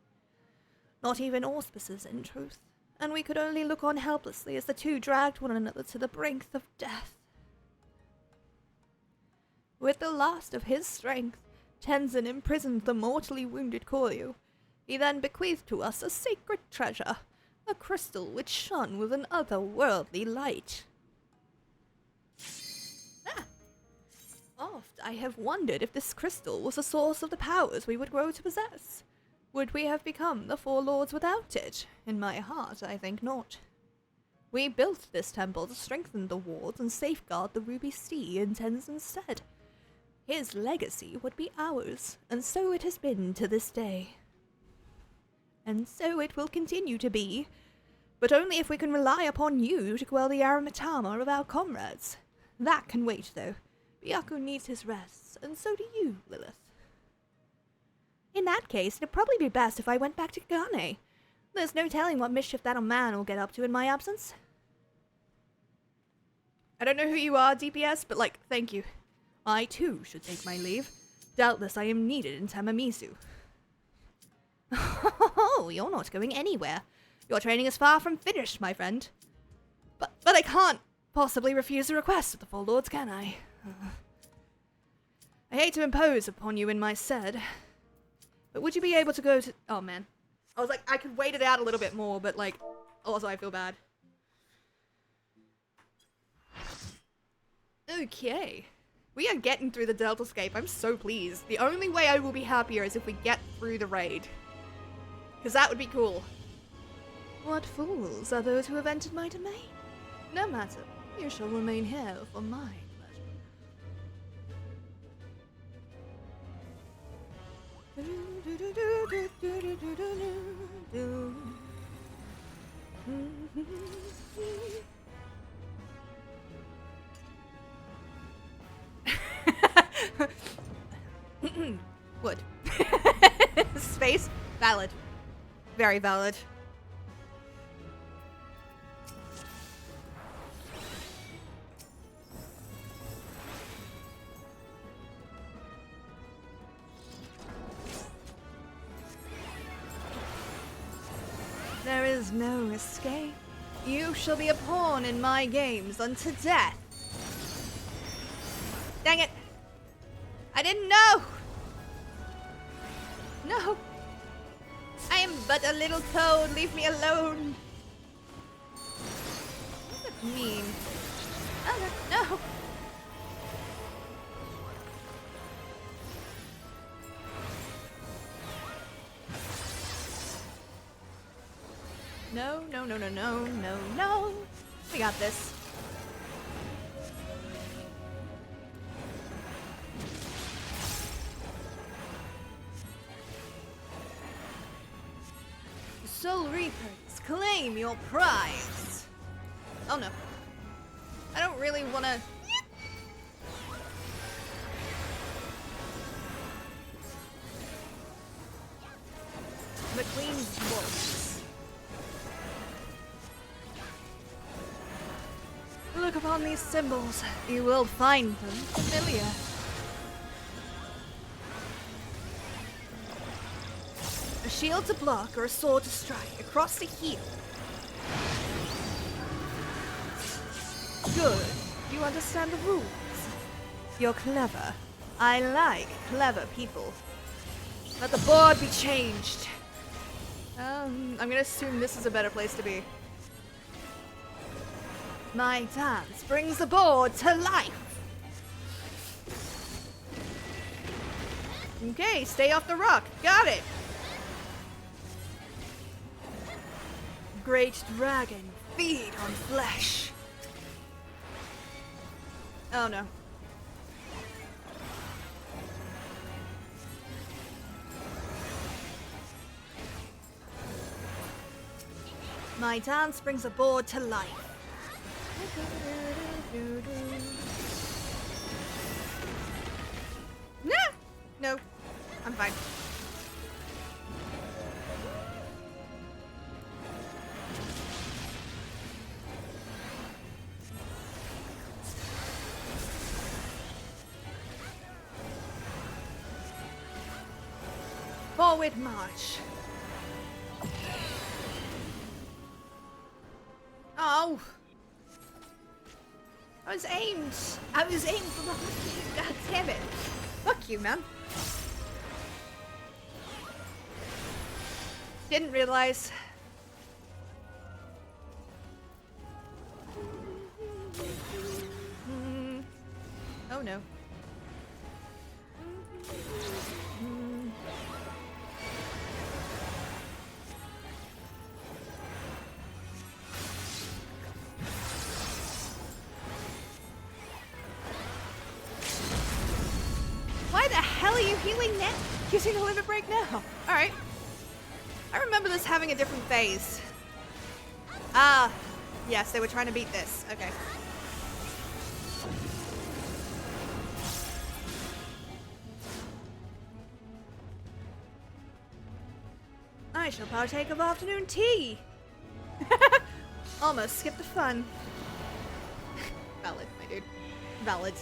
Not even auspices, in truth, and we could only look on helplessly as the two dragged one another to the brink of death. With the last of his strength, Tenzin imprisoned the mortally wounded Kyoryu. He then bequeathed to us a sacred treasure, a crystal which shone with an otherworldly light. Oft I have wondered if this crystal was the source of the powers we would grow to possess. Would we have become the four lords without it? In my heart, I think not. We built this temple to strengthen the wards and safeguard the Ruby Sea in Tenzin's stead. His legacy would be ours, and so it has been to this day. And so it will continue to be, but only if we can rely upon you to quell the Aramitama of our comrades. That can wait, though. Byaku needs his rest, and so do you, Lilith. In that case, it'd probably be best if I went back to Kagane. There's no telling what mischief that man will get up to in my absence. I don't know who you are, DPS, but, thank you. I, too, should take my leave. Doubtless I am needed in Tamamizu. Oh, you're not going anywhere. Your training is far from finished, my friend. But I can't possibly refuse the request of the Four Lords, can I? I hate to impose upon you in my stead, but would you be able to go to... Oh, man. I was like, I could wait it out a little bit more, but, like, also I feel bad. Okay. We are getting through the Deltascape. I'm so pleased. The only way I will be happier is if we get through the raid. Because that would be cool. What fools are those who have entered my domain? No matter. You shall remain here for my pleasure. Wood. Space? Valid. Very valid. There is no escape. You shall be a pawn in my games unto death. Dang it! I didn't know! No! I am but a little toad, leave me alone! What does that mean? Oh, no! No, no, no, no, no, no, no! We got this. Soul Reapers, claim your prize! Oh no. I don't really wanna... McQueen's wolves. Look upon these symbols. You will find them familiar. A shield to block or a sword to strike across the heel. Good. You understand the rules. You're clever. I like clever people. Let the board be changed. I'm gonna assume this is a better place to be. My dance brings the board to life. Okay, stay off the rock. Got it. Great dragon, feed on flesh. Oh no. My dance brings a board to life. No! No. I'm fine. Forward march. Oh. I was aimed for the hook. God damn it. Fuck you, man. Didn't realize. Oh no. Why the hell are you healing now? Using a limit break now. Alright. I remember this having a different phase. Ah, yes, they were trying to beat this. Okay. I shall partake of afternoon tea. Almost skipped the fun. Valid, my dude. Valid.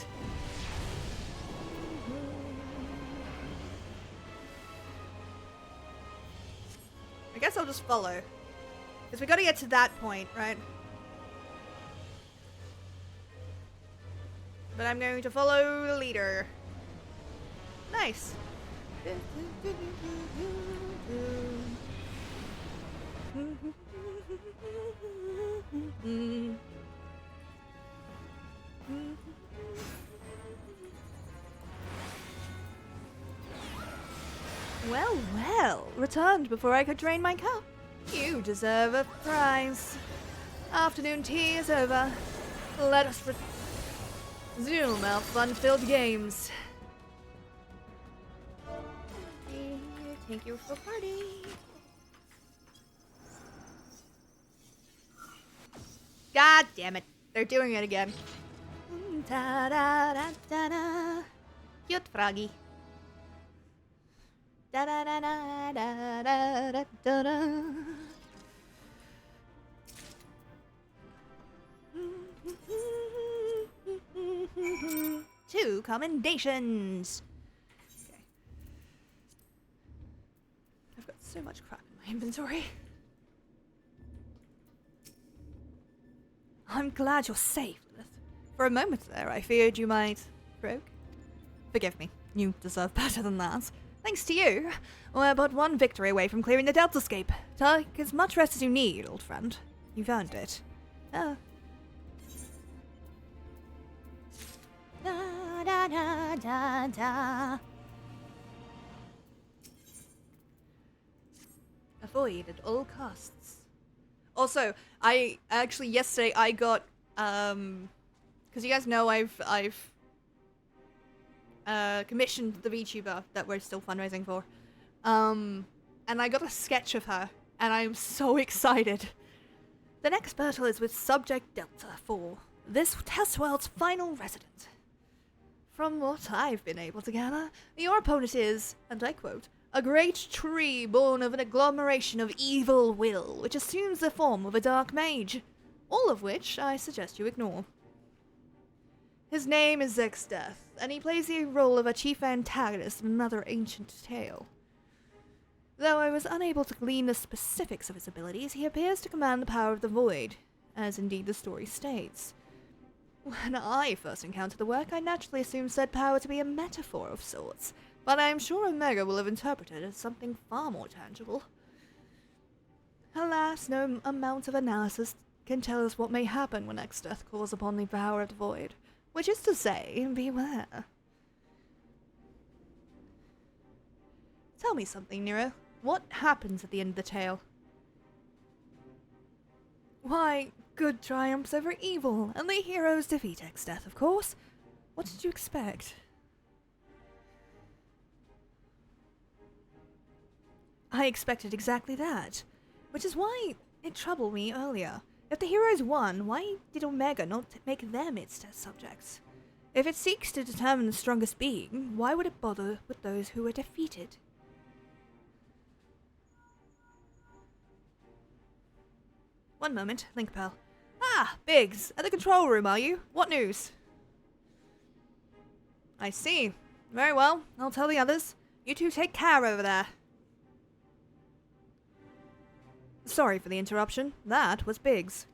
I guess I'll just follow. Because we gotta get to that point, right? But I'm going to follow the leader. Nice. Well, well, returned before I could drain my cup. You deserve a prize. Afternoon tea is over. Let us resume our fun-filled games. Thank you for party. God damn it. They're doing it again. Da da da da da. Cute froggy. Da da da da da da da da da. Two commendations. Okay. I've got so much crap in my inventory. I'm glad you're safe, Lilith. For a moment there, I feared you might broke. Forgive me. You deserve better than that. Thanks to you, we're but one victory away from clearing the Deltascape. Take as much rest as you need, old friend. You've earned it. Da da da da da. Avoid at all costs. Also, I actually yesterday I got because you guys know I've commissioned the VTuber that we're still fundraising for, and I got a sketch of her, and I'm so excited. The next battle is with Subject Delta 4, this test world's final resident. From what I've been able to gather, your opponent is, and I quote, a great tree born of an agglomeration of evil will, which assumes the form of a dark mage, all of which I suggest you ignore. His name is Exdeath, and he plays the role of a chief antagonist in another ancient tale. Though I was unable to glean the specifics of his abilities, he appears to command the power of the void, as indeed the story states. When I first encountered the work, I naturally assumed said power to be a metaphor of sorts, but I am sure Omega will have interpreted it as something far more tangible. Alas, no amount of analysis can tell us what may happen when Exdeath calls upon the power of the void, which is to say, beware. Tell me something, Nero. What happens at the end of the tale? Why, good triumphs over evil, and the heroes defeat Exdeath, of course. What did you expect? I expected exactly that, which is why it troubled me earlier. If the heroes won, why did Omega not make them its test subjects? If it seeks to determine the strongest being, why would it bother with those who were defeated? One moment, Linkpal. Ah, Biggs, at the control room, are you? What news? I see. Very well, I'll tell the others. You two take care over there. Sorry for the interruption. That was Biggs.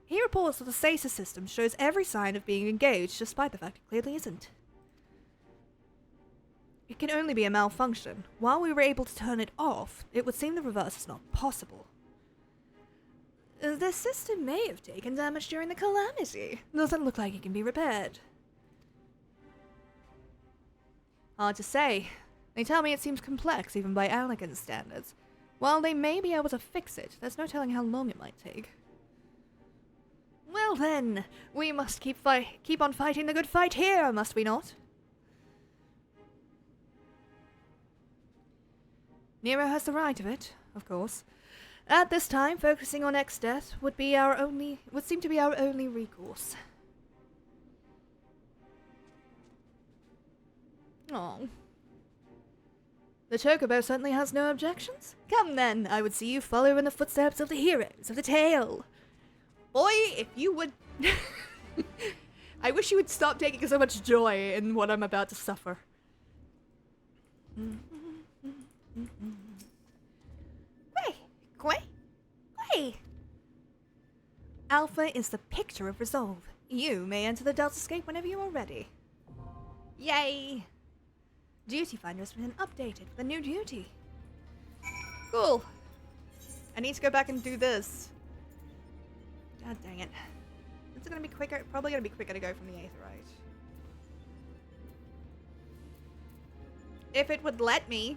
He reports that the stasis system shows every sign of being engaged, despite the fact it clearly isn't. It can only be a malfunction. While we were able to turn it off, it would seem the reverse is not possible. The system may have taken damage during the calamity. Doesn't look like it can be repaired. Hard to say. They tell me it seems complex, even by elegant standards. While they may be able to fix it, there's no telling how long it might take. Well then, we must keep on fighting the good fight here, must we not? Nero has the right of it, of course. At this time, focusing on Exdeath would seem to be our only recourse. Oh. The Chocobo certainly has no objections. Come then, I would see you follow in the footsteps of the heroes of the tale. Boy, if you would... I wish you would stop taking so much joy in what I'm about to suffer. Quay! Alpha is the picture of resolve. You may enter the Deltascape whenever you are ready. Yay! Duty Finder has been updated with a new duty. Cool. I need to go back and do this. God dang it. Is it gonna be quicker? Probably gonna be quicker to go from the Aetheryte. If it would let me.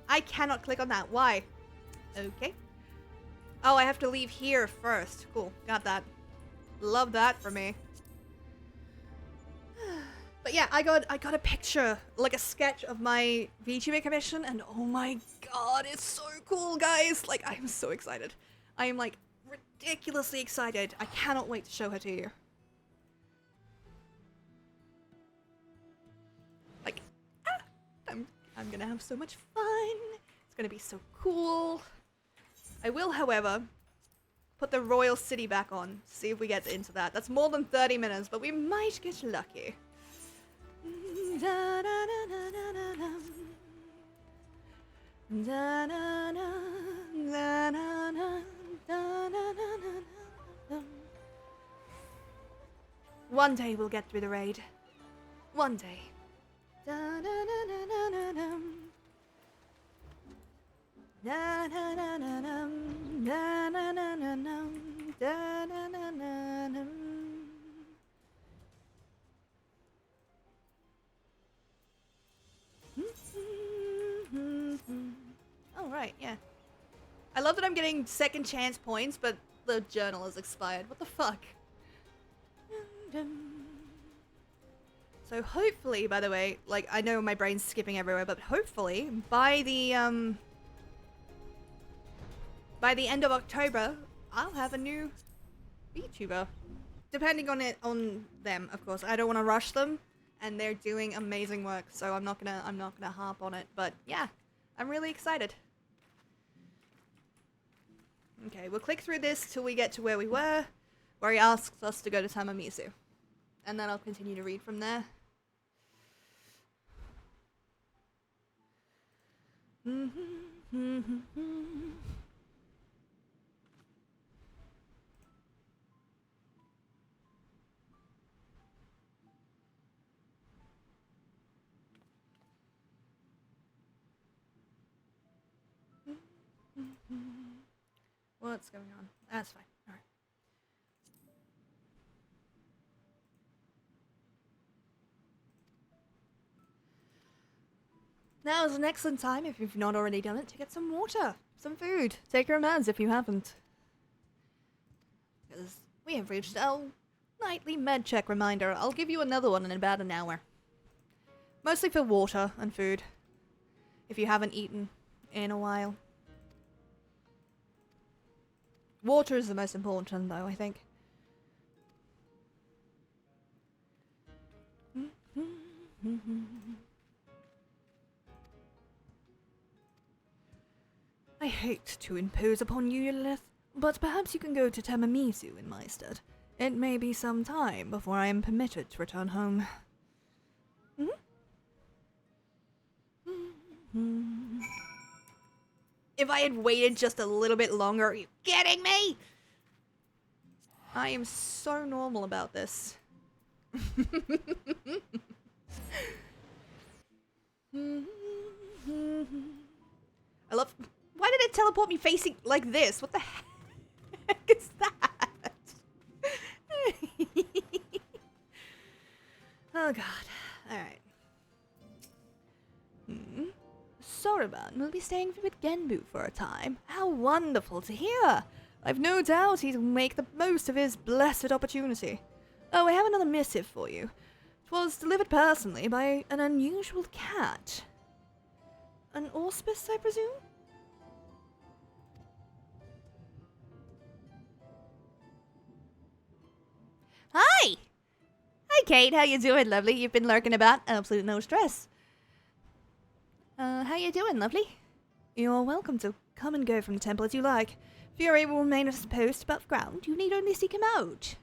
I cannot click on that. Why? Okay. Oh, I have to leave here first. Cool. Got that. Love that for me. But yeah, I got a picture, like a sketch of my VTuber commission, and oh my god, it's so cool, guys! Like, I'm so excited. I am, like, ridiculously excited. I cannot wait to show her to you. Like, I'm gonna have so much fun. It's gonna be so cool. I will, however, put the Royal City back on. See if we get into that. That's more than 30 minutes, but we might get lucky. One day we'll get through the raid. One day. Oh, right, yeah. I love that I'm getting second chance points, but the journal has expired. What the fuck? So hopefully, by the way, like, I know my brain's skipping everywhere, but hopefully, by the end of October, I'll have a new VTuber. Depending on them, of course. I don't want to rush them, and they're doing amazing work, so I'm not gonna harp on it. But yeah, I'm really excited. Okay, we'll click through this till we get to where we were, where he asks us to go to Tamamizu, and then I'll continue to read from there. What's going on? That's fine. Alright. Now is an excellent time, if you've not already done it, to get some water, some food. Take your meds if you haven't. Because we have reached our nightly med check reminder. I'll give you another one in about an hour. Mostly for water and food, if you haven't eaten in a while. Water is the most important, though, I think. I hate to impose upon you, Lilith, but perhaps you can go to Tamamizu in my stead. It may be some time before I am permitted to return home. If I had waited just a little bit longer, are you kidding me? I am so normal about this. I love... Why did it teleport me facing like this? What the heck is that? Oh god. Alright. Soroban will be staying with Genbu for a time. How wonderful to hear! I've no doubt he'll make the most of his blessed opportunity. Oh, I have another missive for you. It was delivered personally by an unusual cat. An auspice, I presume? Hi! Hi, Kate. How you doing, lovely? You've been lurking about. Absolute no stress. How you doing, lovely? You're welcome to come and go from the temple as you like. If you're able to remain at his post above ground, you need only seek him out.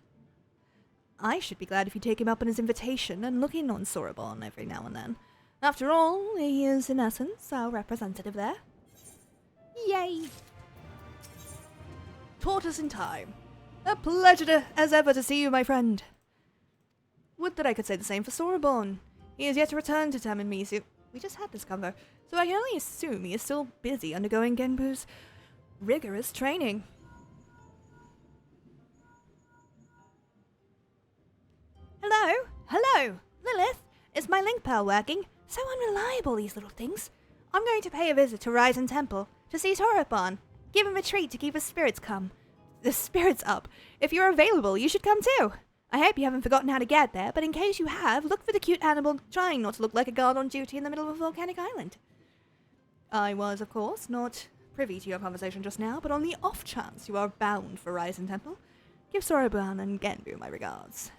I should be glad if you take him up on his invitation and look in on Soroban every now and then. After all, he is, in essence, our representative there. Yay! taught us in time. A pleasure as ever to see you, my friend. Would that I could say the same for Soraborn. He is yet to return to Tam and me, so we just had this convo, so I can only assume he is still busy undergoing Genbu's rigorous training. Hello? Hello? Lilith? Is my link pearl working? So unreliable, these little things. I'm going to pay a visit to Ryzen Temple to see Soraborn. Give him a treat to keep his spirits up. If you're available, you should come too. I hope you haven't forgotten how to get there, but in case you have, look for the cute animal trying not to look like a guard on duty in the middle of a volcanic island. I was, of course, not privy to your conversation just now, but on the off chance you are bound for Ryzen Temple, give Soraborn and Genbu my regards.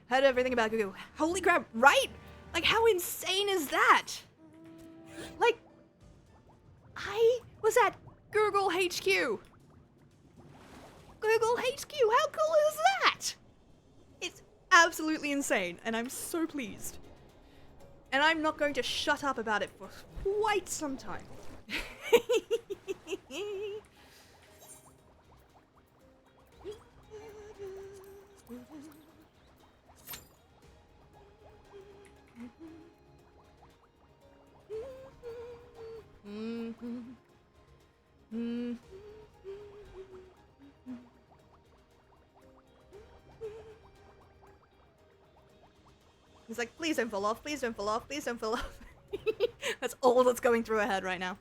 Heard everything about Gugu. Holy crap, right? Like, how insane is that? Like, I was at Google HQ. Google HQ, how cool is that? It's absolutely insane, and I'm so pleased. And I'm not going to shut up about it for quite some time. He's like, please don't fall off, please don't fall off, please don't fall off. That's all that's going through her head right now.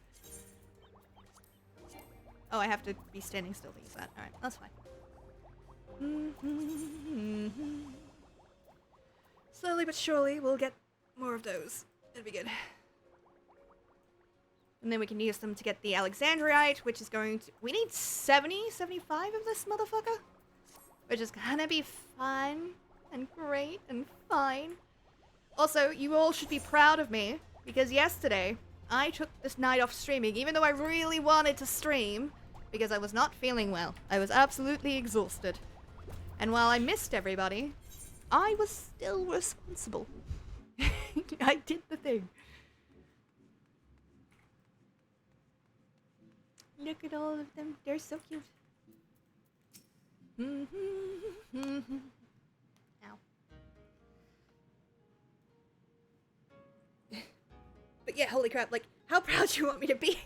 Oh, I have to be standing still to use that. Alright, that's fine. Slowly but surely, we'll get more of those. It'll be good. And then we can use them to get the Alexandrite, which is going to... We need 70, 75 of this motherfucker? Which is gonna be fun and great and fine. Also, you all should be proud of me, because yesterday, I took this night off streaming, even though I really wanted to stream, because I was not feeling well. I was absolutely exhausted. And while I missed everybody, I was still responsible. I did the thing. Look at all of them. They're so cute. Ow. But yeah, holy crap, like, how proud do you want me to be?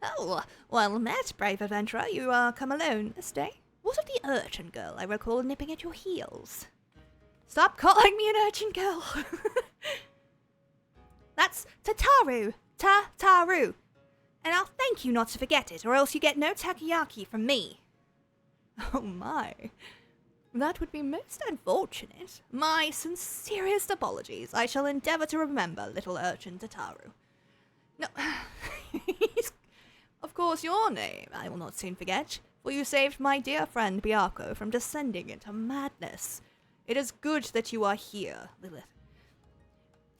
Oh, well met, brave adventurer. You come alone this day. What of the urchin girl I recall nipping at your heels? Stop calling me an urchin girl! That's Tataru! Tataru! And I'll thank you not to forget it, or else you get no takoyaki from me. Oh my. That would be most unfortunate. My sincerest apologies. I shall endeavor to remember, little urchin Tataru. No, of course your name I will not soon forget, for you saved my dear friend Byakko from descending into madness. It is good that you are here, Lilith.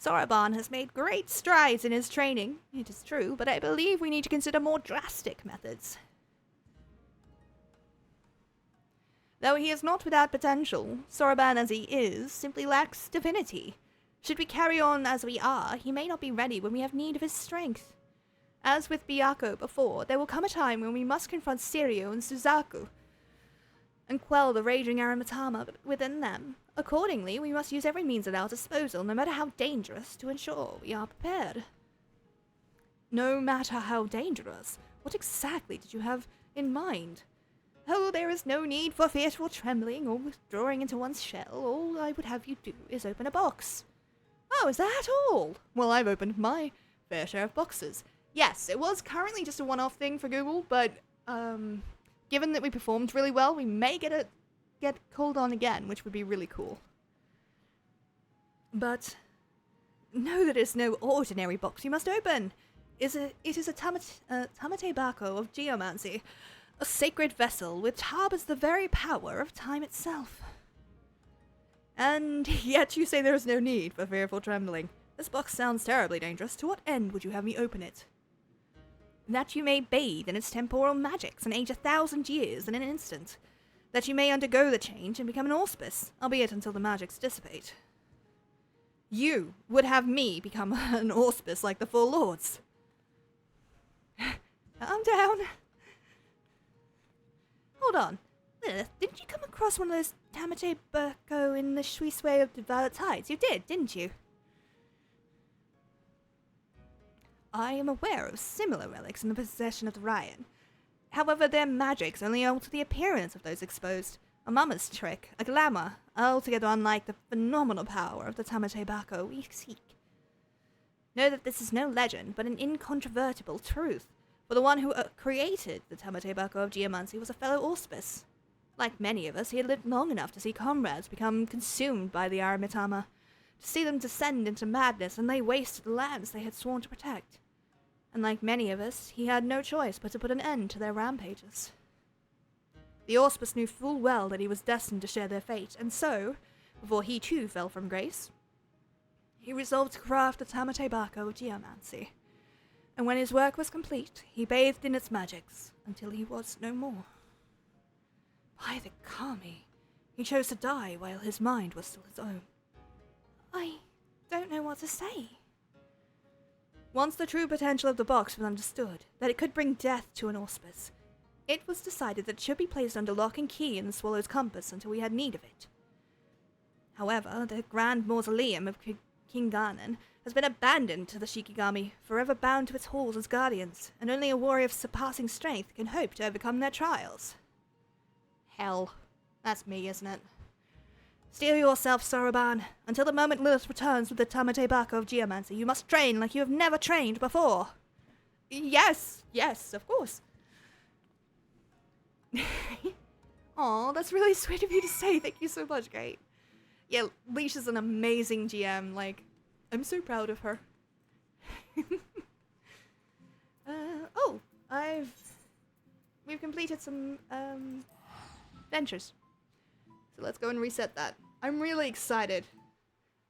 Soraborn has made great strides in his training, it is true, but I believe we need to consider more drastic methods. Though he is not without potential, Soraborn as he is simply lacks divinity. Should we carry on as we are, he may not be ready when we have need of his strength. As with Byakko before, there will come a time when we must confront Seiryo and Suzaku, and quell the raging Aramitama within them. Accordingly, we must use every means at our disposal, no matter how dangerous, to ensure we are prepared. No matter how dangerous? What exactly did you have in mind? Oh, there is no need for fearful trembling or withdrawing into one's shell. All I would have you do is open a box. Oh, is that all? Well, I've opened my fair share of boxes. Yes, it was currently just a one-off thing for Google, but, given that we performed really well, we may get called on again, which would be really cool. But know that it's no ordinary box you must open. It is a Tamate Bako of geomancy, a sacred vessel which harbors the very power of time itself. And yet you say there is no need for fearful trembling. This box sounds terribly dangerous. To what end would you have me open it? That you may bathe in its temporal magics and age 1,000 years in an instant. That you may undergo the change and become an auspice, albeit until the magics dissipate. You would have me become an auspice like the Four Lords. Calm down. Hold on. Didn't you come across one of those Tamate Bako in the Shuisui of the Violet Tides? You did, didn't you? I am aware of similar relics in the possession of the Ryan. However, their magics only alter the appearance of those exposed. A mama's trick, a glamour, altogether unlike the phenomenal power of the Tamate Bako we seek. Know that this is no legend, but an incontrovertible truth, for the one who created the Tamate Bako of Geomancy was a fellow auspice. Like many of us, he had lived long enough to see comrades become consumed by the Aramitama, to see them descend into madness and lay waste to the lands they had sworn to protect. And like many of us, he had no choice but to put an end to their rampages. The auspice knew full well that he was destined to share their fate, and so, before he too fell from grace, he resolved to craft the Tamate Bako of Geomancy. And when his work was complete, he bathed in its magics until he was no more. By the Kami, he chose to die while his mind was still his own. I don't know what to say. Once the true potential of the box was understood, that it could bring death to an auspice, it was decided that it should be placed under lock and key in the Swallow's compass until we had need of it. However, the grand mausoleum of King Ganon has been abandoned to the Shikigami, forever bound to its halls as guardians, and only a warrior of surpassing strength can hope to overcome their trials. Hell. That's me, isn't it? Steel yourself, Soroban. Until the moment Lilith returns with the Tamate Bako of Geomancy, you must train like you have never trained before. Yes, of course. Aw, that's really sweet of you to say. Thank you so much, Kate. Yeah, Leash is an amazing GM. Like, I'm so proud of her. We've completed some, ventures. So let's go and reset that. I'm really excited.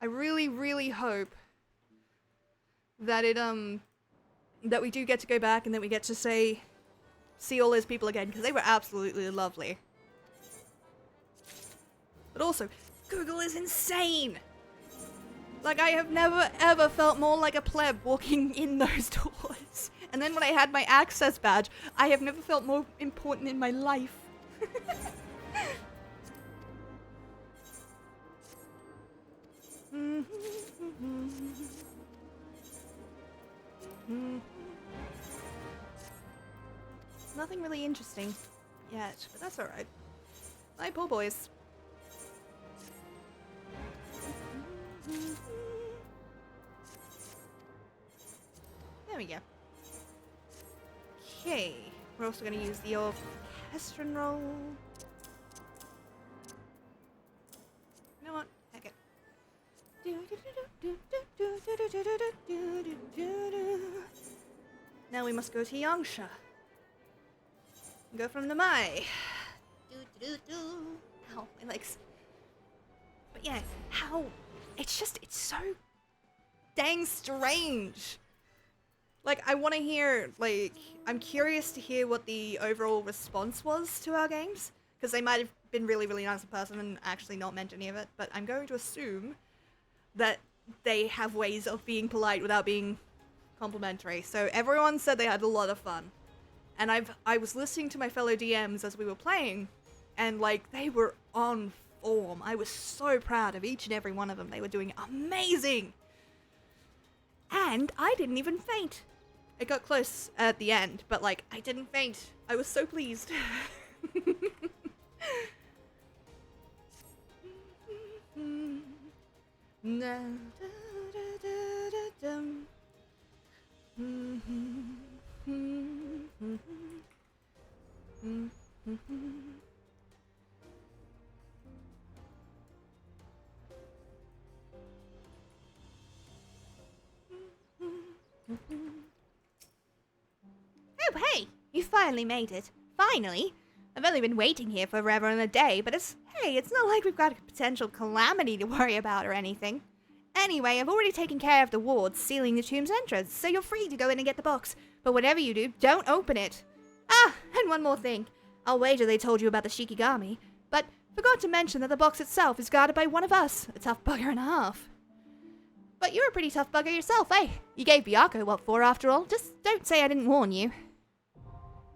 I really, really hope that that we do get to go back and that we get to see all those people again, because they were absolutely lovely. But also, Google is insane! Like, I have never ever felt more like a pleb walking in those doors. And then when I had my access badge, I have never felt more important in my life. Nothing really interesting yet, but that's alright. My poor boys. There we go. Okay, we're also going to use the old Orchestron roll. You know what? Heck it. Now we must go to Yangsha. Go from the Mai. Ow, my legs. But yeah, how... It's so dang strange. Like, I want to hear, like, I'm curious to hear what the overall response was to our games. Because they might have been really, really nice in person and actually not meant any of it. But I'm going to assume that they have ways of being polite without being complimentary. So everyone said they had a lot of fun. And I was listening to my fellow DMs as we were playing, and like, they were on form. I was so proud of each and every one of them. They were doing amazing! And I didn't even faint. It got close at the end, but like, I didn't faint. I was so pleased. Oh, hey! You finally made it. Finally! I've only been waiting here for forever and a day, but it's not like we've got a potential calamity to worry about or anything. Anyway, I've already taken care of the wards sealing the tomb's entrance, so you're free to go in and get the box. But whatever you do, don't open it. Ah, and one more thing. I'll wager they told you about the Shikigami, but forgot to mention that the box itself is guarded by one of us, a tough bugger and a half. But you're a pretty tough bugger yourself, eh? You gave Byakko what for, after all. Just don't say I didn't warn you.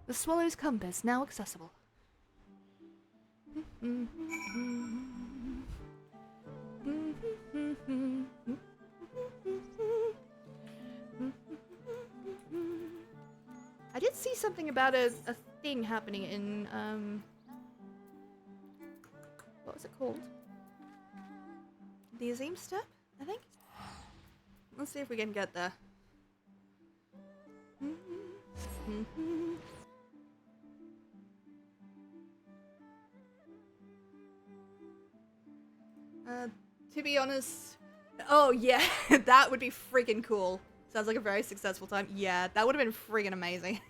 The Swallow's compass now accessible. I did see something about a thing happening in, what was it called? The Azim Step, I think? Let's see if we can get there. To be honest, oh yeah, that would be freaking cool. Sounds like a very successful time. Yeah, that would have been freaking amazing.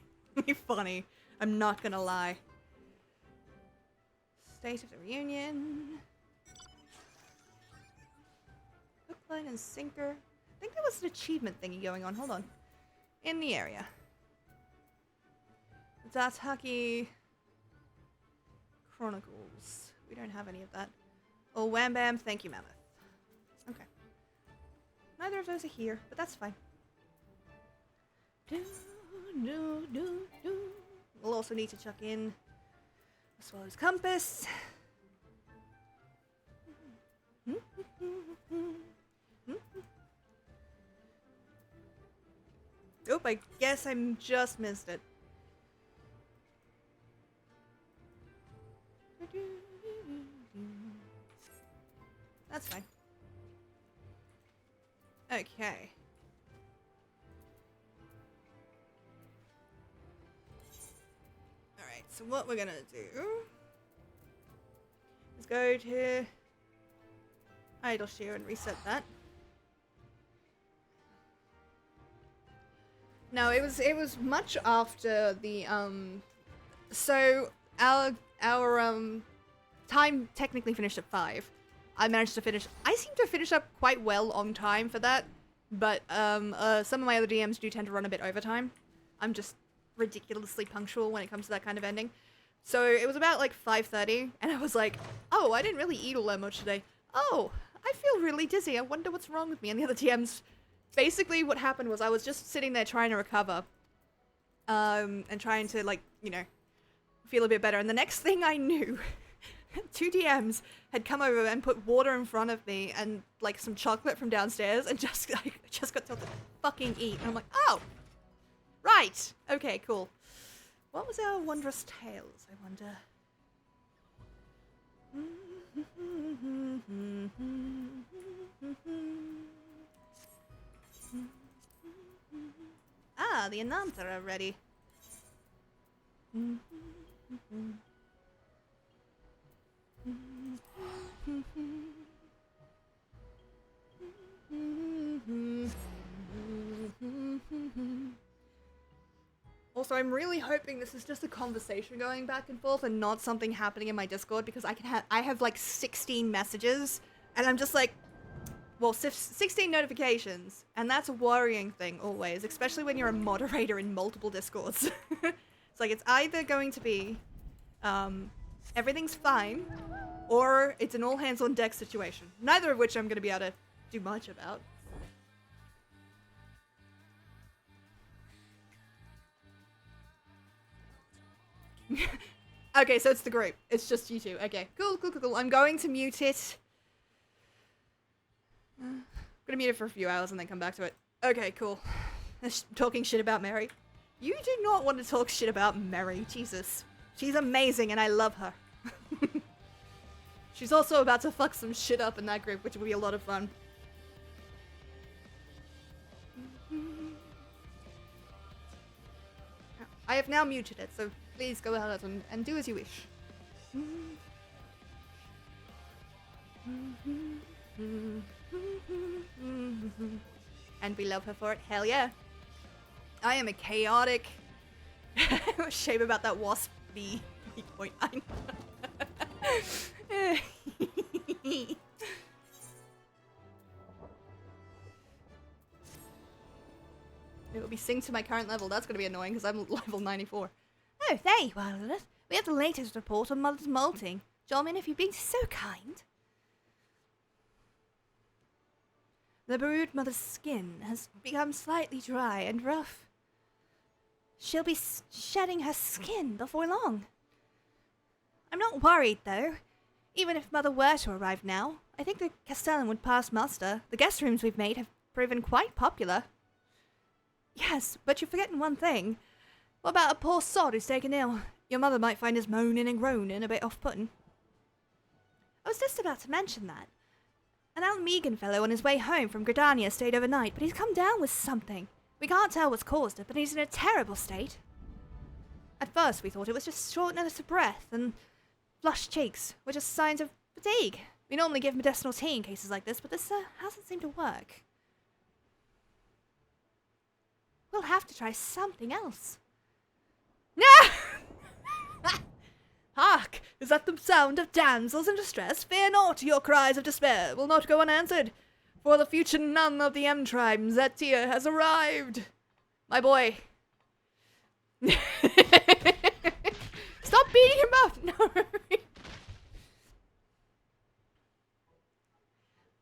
Be funny. I'm not gonna lie. State of the Reunion. Hook, line, and sinker. I think there was an achievement thingy going on. Hold on. In the area. Dataki Chronicles. We don't have any of that. Oh, Wham Bam. Thank you, Mammoth. Okay. Neither of those are here, but that's fine. We'll also need to chuck in a Swallow's Compass. Nope, I guess I just missed it. That's fine. Okay. Alright, so what we're gonna do is go to Idle Shear and reset that. No, it was much after the so our time technically finished at 5. I managed to finish. I seem to finish up quite well on time for that, but some of my other DMs do tend to run a bit overtime. I'm just ridiculously punctual when it comes to that kind of ending. So it was about like 5:30, and I was like, oh, I didn't really eat all that much today. Oh, I feel really dizzy. I wonder what's wrong with me. And the other DMs, basically what happened was I was just sitting there trying to recover, and trying to, like, you know, feel a bit better. And the next thing I knew, 2 DMs had come over and put water in front of me and like some chocolate from downstairs, and just got told to fucking eat. And I'm like, oh, right, okay, cool. What was our wondrous tales, I wonder? Ah, the Ananta are ready. Also, I'm really hoping this is just a conversation going back and forth and not something happening in my Discord, because I have like 16 messages, and I'm just like, well, 16 notifications, and that's a worrying thing always, especially when you're a moderator in multiple Discords. It's like, it's either going to be everything's fine, or it's an all hands on deck situation. Neither of which I'm going to be able to do much about. Okay, so it's the group. It's just you two. Okay, cool. I'm going to mute it. I'm gonna mute it for a few hours and then come back to it. Okay, cool. Talking shit about Mary. You do not want to talk shit about Mary. Jesus. She's amazing and I love her. She's also about to fuck some shit up in that group, which will be a lot of fun. I have now muted it, so please go ahead and do as you wish. And we love her for it. Hell yeah. I am a chaotic. Shame about that wasp bee point. It will be synced to my current level. That's going to be annoying because I'm level 94. Oh, there you are, Lilith. We have the latest report on Mother's molting. Jolmin, if you've been so kind. The brood mother's skin has become slightly dry and rough. She'll be shedding her skin before long. I'm not worried, though. Even if Mother were to arrive now, I think the Castellan would pass muster. The guest rooms we've made have proven quite popular. Yes, but you're forgetting one thing. What about a poor sod who's taken ill? Your mother might find his moaning and groaning a bit off-putting. I was just about to mention that. An Almegan fellow on his way home from Gridania stayed overnight, but he's come down with something. We can't tell what's caused it, but he's in a terrible state. At first we thought it was just shortness of breath and flushed cheeks, which are signs of fatigue. We normally give medicinal tea in cases like this, but this hasn't seemed to work. We'll have to try something else. No! Hark! Is that the sound of damsels in distress? Fear not, your cries of despair will not go unanswered. For the future nun of the M tribe, Zetia, has arrived. My boy. Stop beating him up! No.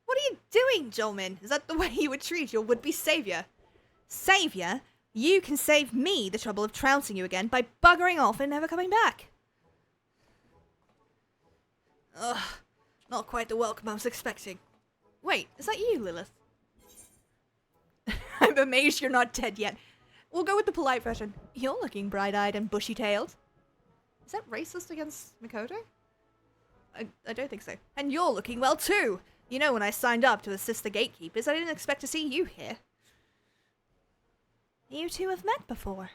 What are you doing, Jolmin? Is that the way you would treat your would-be savior? Savior? You can save me the trouble of trouncing you again by buggering off and never coming back. Ugh, not quite the welcome I was expecting. Wait, is that you, Lilith? I'm amazed you're not dead yet. We'll go with the polite version. You're looking bright-eyed and bushy-tailed. Is that racist against Makoto? I don't think so. And you're looking well too. You know, when I signed up to assist the gatekeepers, I didn't expect to see you here. You two have met before.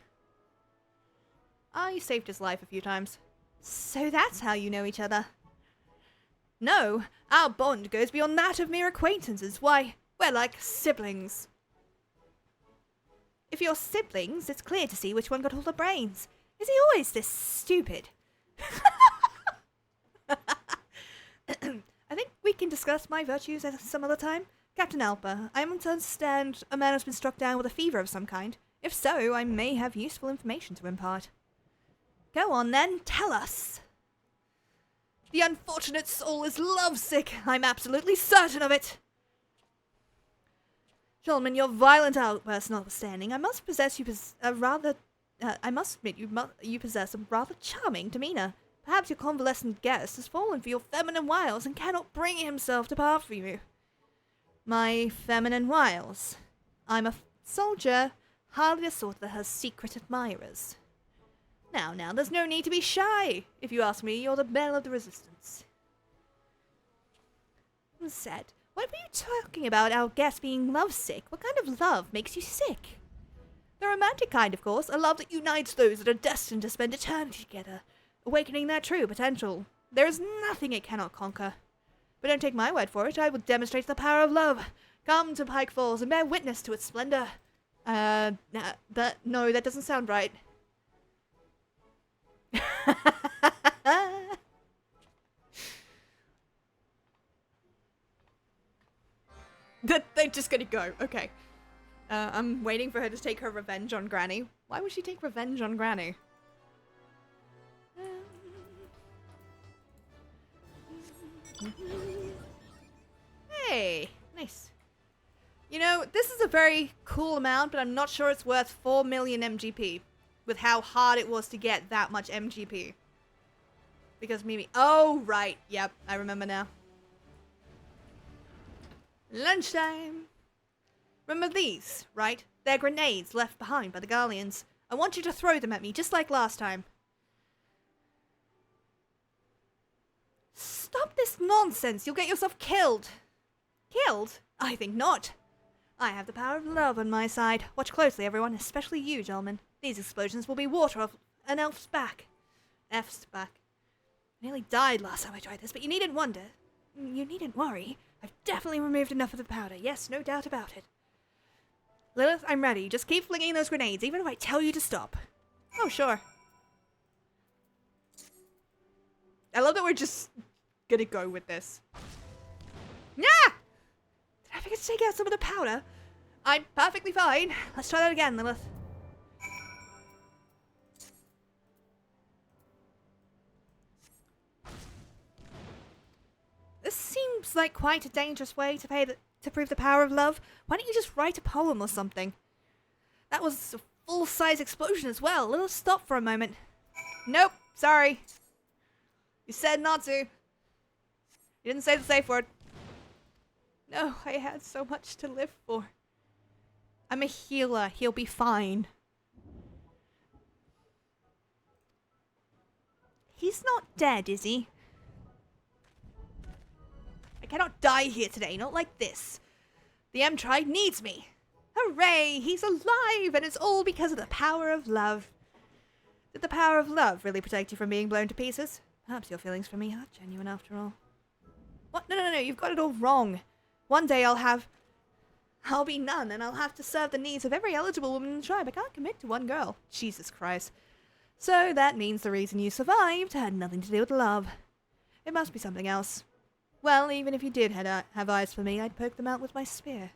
You saved his life a few times. So that's how you know each other. No, our bond goes beyond that of mere acquaintances. Why, we're like siblings. If you're siblings, it's clear to see which one got all the brains. Is he always this stupid? I think we can discuss my virtues at some other time. Captain Alpa, I am to understand a man has been struck down with a fever of some kind. If so, I may have useful information to impart. Go on then, tell us. The unfortunate soul is lovesick. I'm absolutely certain of it. Gentlemen, your violent outburst notwithstanding, I must possess you I must admit you possess a rather charming demeanour. Perhaps your convalescent guest has fallen for your feminine wiles and cannot bring himself to part from you. My feminine wiles? I'm a soldier, hardly the sort that has secret admirers. Now, there's no need to be shy. If you ask me, you're the belle of the resistance. Said, what were you talking about our guest being lovesick? What kind of love makes you sick? The romantic kind, of course, a love that unites those that are destined to spend eternity together, awakening their true potential. There is nothing it cannot conquer. But don't take my word for it, I will demonstrate the power of love. Come to Pike Falls and bear witness to its splendor. No, that doesn't sound right. They're just gonna go. Okay. I'm waiting for her to take her revenge on Granny. Why would she take revenge on Granny? Hey, nice. You know, this is a very cool amount, but I'm not sure it's worth 4 million MGP. With how hard it was to get that much MGP. Because Mimi... Oh, right. Yep, I remember now. Lunchtime. Remember these, right? They're grenades left behind by the Garleans. I want you to throw them at me, just like last time. Stop this nonsense. You'll get yourself killed. Killed? I think not. I have the power of love on my side. Watch closely, everyone, especially you, gentlemen. These explosions will be water off an elf's back. Elf's back. I nearly died last time I tried this, but you needn't wonder. You needn't worry. I've definitely removed enough of the powder. Yes, no doubt about it. Lilith, I'm ready. Just keep flinging those grenades, even if I tell you to stop. Oh, sure. I love that we're just gonna go with this. Nah! Did I forget to take out some of the powder? I'm perfectly fine. Let's try that again, Lilith. This seems like quite a dangerous way to prove the power of love. Why don't you just write a poem or something? That was a full-size explosion as well. Let's stop for a moment. Nope, sorry. You said not to. You didn't say the safe word. No, I had so much to live for. I'm a healer. He'll be fine. He's not dead, is he? I cannot die here today, not like this. The M-Tribe needs me. Hooray! He's alive, and it's all because of the power of love. Did the power of love really protect you from being blown to pieces? Perhaps your feelings for me are genuine after all. What? No, you've got it all wrong. One day I'll be none, and I'll have to serve the needs of every eligible woman in the tribe. I can't commit to one girl. Jesus Christ. So that means the reason you survived had nothing to do with love. It must be something else. Well, even if you did have eyes for me, I'd poke them out with my spear.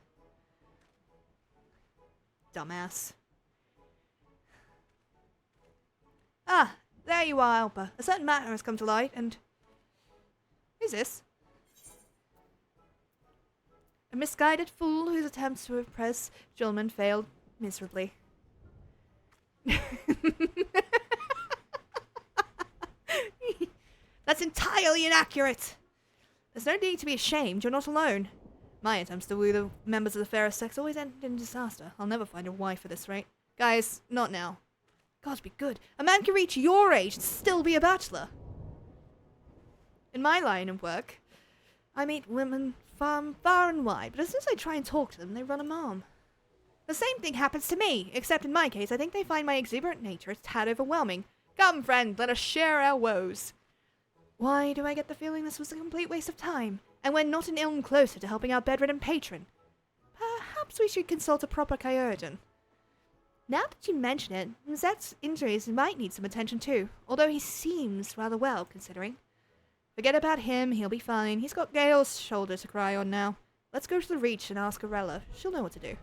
Dumbass. Ah, there you are, Alpa. A certain matter has come to light, and... Who's this? A misguided fool whose attempts to impress Julman failed miserably. That's entirely inaccurate! There's no need to be ashamed, you're not alone. My attempts to woo the members of the fairest sex always ended in disaster. I'll never find a wife at this rate. Guys, not now. God be good. A man can reach your age and still be a bachelor. In my line of work, I meet women from far and wide, but as soon as I try and talk to them, they run a mom. The same thing happens to me, except in my case, I think they find my exuberant nature a tad overwhelming. Come, friend, let us share our woes. Why do I get the feeling this was a complete waste of time, and we're not an ilm closer to helping our bedridden patron? Perhaps we should consult a proper Kyurden. Now that you mention it, Zet's injuries might need some attention too, although he seems rather well, considering. Forget about him, he'll be fine. He's got Gale's shoulder to cry on now. Let's go to the Reach and ask Arella. She'll know what to do.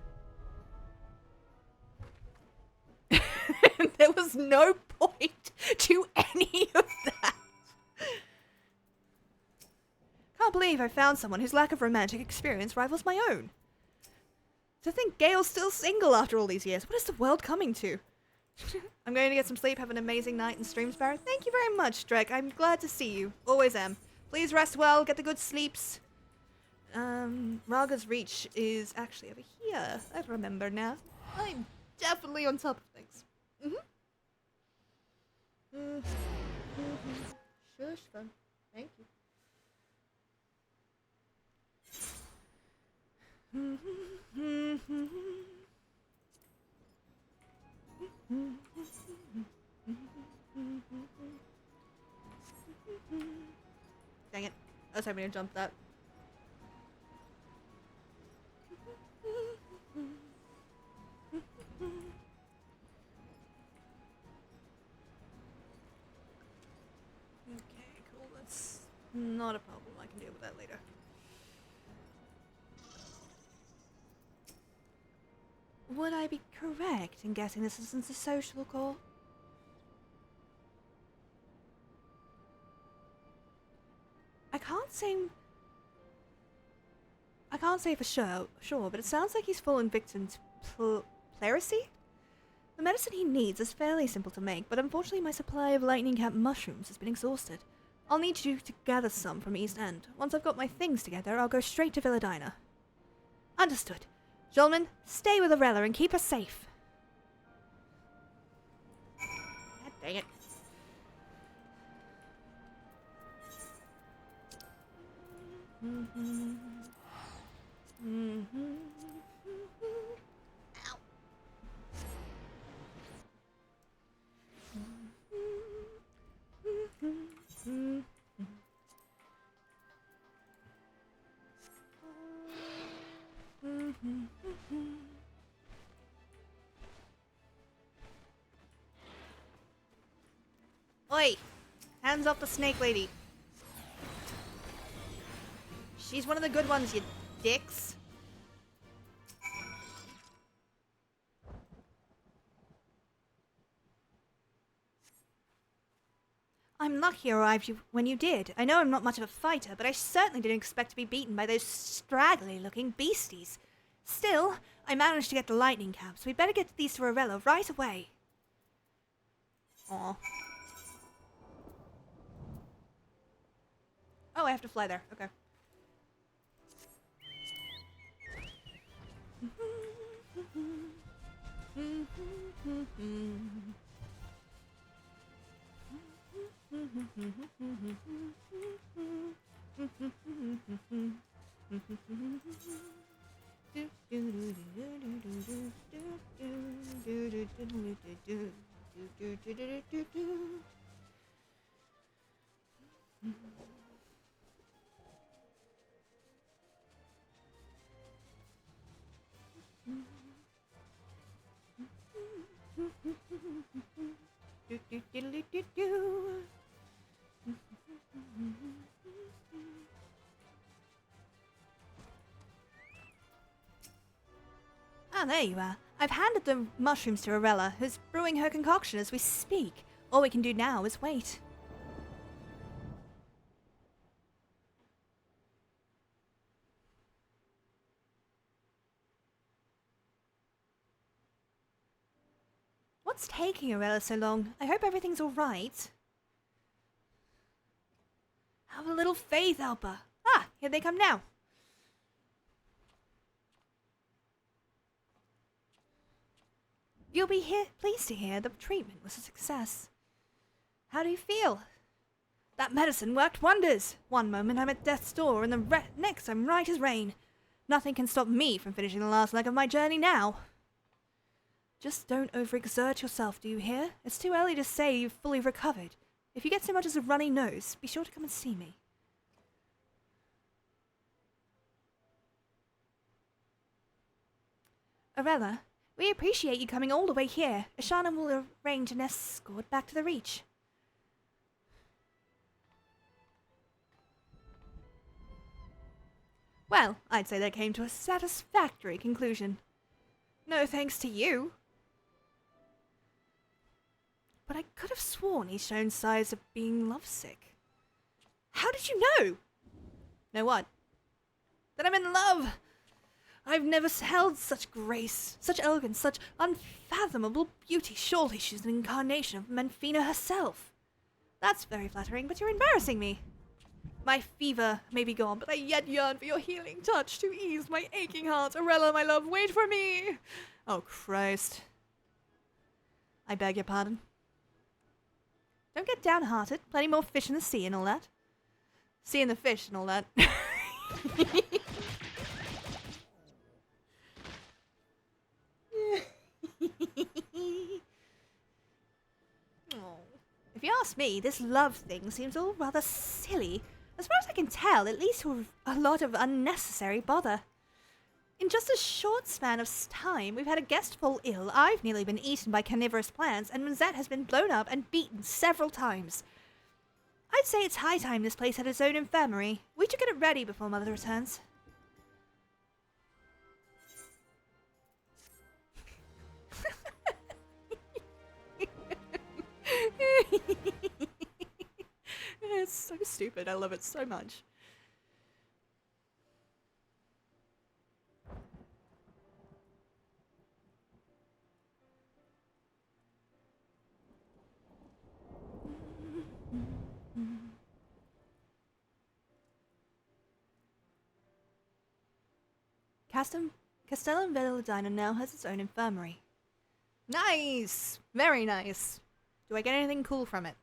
There was no point to any of that. Can't believe I found someone whose lack of romantic experience rivals my own. To think Gale's still single after all these years. What is the world coming to? I'm going to get some sleep, have an amazing night in Streamsparrow. Thank you very much, Drek. I'm glad to see you. Always am. Please rest well, get the good sleeps. Raga's Reach is actually over here. I remember now. I'm definitely on top of things. Shush, fun. Thank you. Dang it. I was hoping to jump that. Okay, cool. That's not a problem. I can deal with that later. Would I be correct in guessing this isn't a social call? I can't say for sure, but it sounds like he's fallen victim to pleurisy? The medicine he needs is fairly simple to make, but unfortunately my supply of lightning cap mushrooms has been exhausted. I'll need you to gather some from East End. Once I've got my things together, I'll go straight to Villadina. Understood. Jolman, stay with Arella and keep her safe. God dang it. Ow. Oi! Hands off the snake lady. She's one of the good ones, you dicks. I'm lucky I arrived when you did. I know I'm not much of a fighter, but I certainly didn't expect to be beaten by those straggly-looking beasties. Still, I managed to get the lightning caps. We'd better get these to Arella right away. Aw. Oh, I have to fly there. Okay. Ah, there you are. I've handed the mushrooms to Arella, who's brewing her concoction as we speak. All we can do now is wait. What's taking Arella so long? I hope everything's alright. Have a little faith, Alpa. Ah, here they come now. You'll be pleased to hear the treatment was a success. How do you feel? That medicine worked wonders. One moment I'm at death's door, and the next I'm right as rain. Nothing can stop me from finishing the last leg of my journey now. Just don't overexert yourself, do you hear? It's too early to say you've fully recovered. If you get so much as a runny nose, be sure to come and see me. Arella, we appreciate you coming all the way here. Ashana will arrange an escort back to the Reach. Well, I'd say they came to a satisfactory conclusion. No thanks to you. But I could have sworn he's shown signs of being lovesick. How did you know? Know what? That I'm in love! I've never held such grace, such elegance, such unfathomable beauty. Surely she's an incarnation of Menfina herself. That's very flattering, but you're embarrassing me. My fever may be gone, but I yet yearn for your healing touch to ease my aching heart. Arella, my love, wait for me! Oh, Christ. I beg your pardon. Don't get downhearted. Plenty more fish in the sea and all that. Seeing the fish and all that. If you ask me, this love thing seems all rather silly. As far as I can tell, it leads to a lot of unnecessary bother. In just a short span of time, we've had a guest fall ill, I've nearly been eaten by carnivorous plants, and Manzette has been blown up and beaten several times. I'd say it's high time this place had its own infirmary. We should get it ready before Mother returns. It's so stupid. I love it so much. Castellum Velodina now has its own infirmary. Nice! Very nice. Do I get anything cool from it?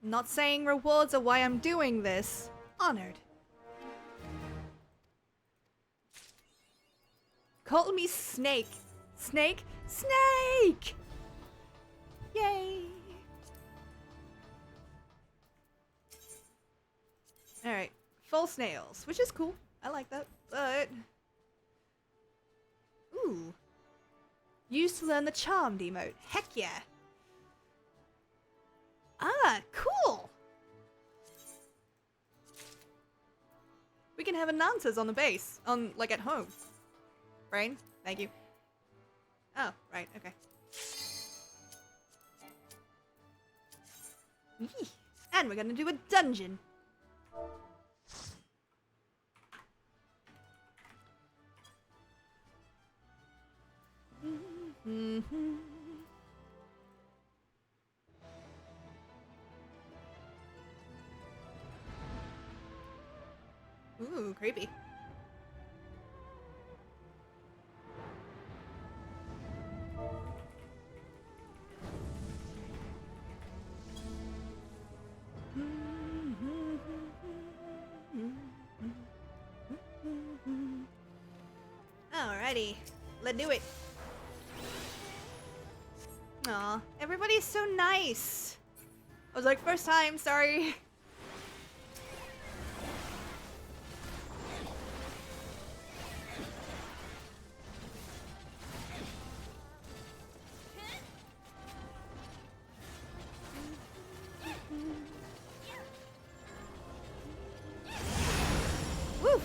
Not saying rewards are why I'm doing this. Honored. Call me Snake. Snake? Snake! Yay! Alright. Full snails, which is cool. I like that. But... ooh. Used to learn the charmed emote. Heck yeah! Ah, cool! We can have Anantas on the base. Like, at home. Brain? Thank you. Oh, right, okay. Eee. And we're gonna do a dungeon. Mm-hmm. Ooh, creepy. Alrighty. Let's do it. Aw, everybody's so nice. I was like, first time, sorry. Woo!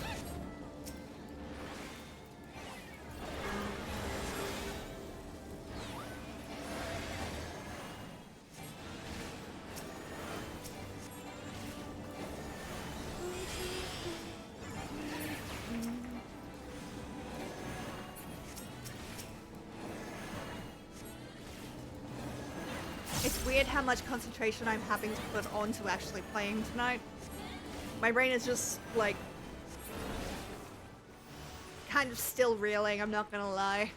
It's weird how much concentration I'm having to put on to actually playing tonight. My brain is just, like, kind of still reeling, I'm not gonna lie.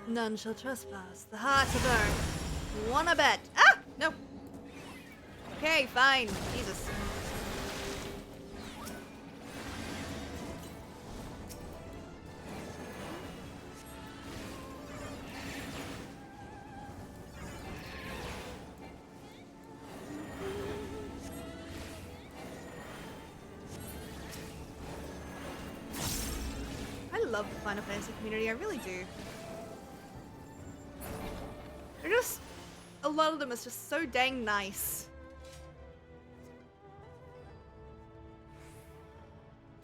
None shall trespass the heart of earth. Wanna bet? Ah! No. Okay, fine. Jesus. I love the Final Fantasy community, I really do. They're just, a lot of them is just so dang nice.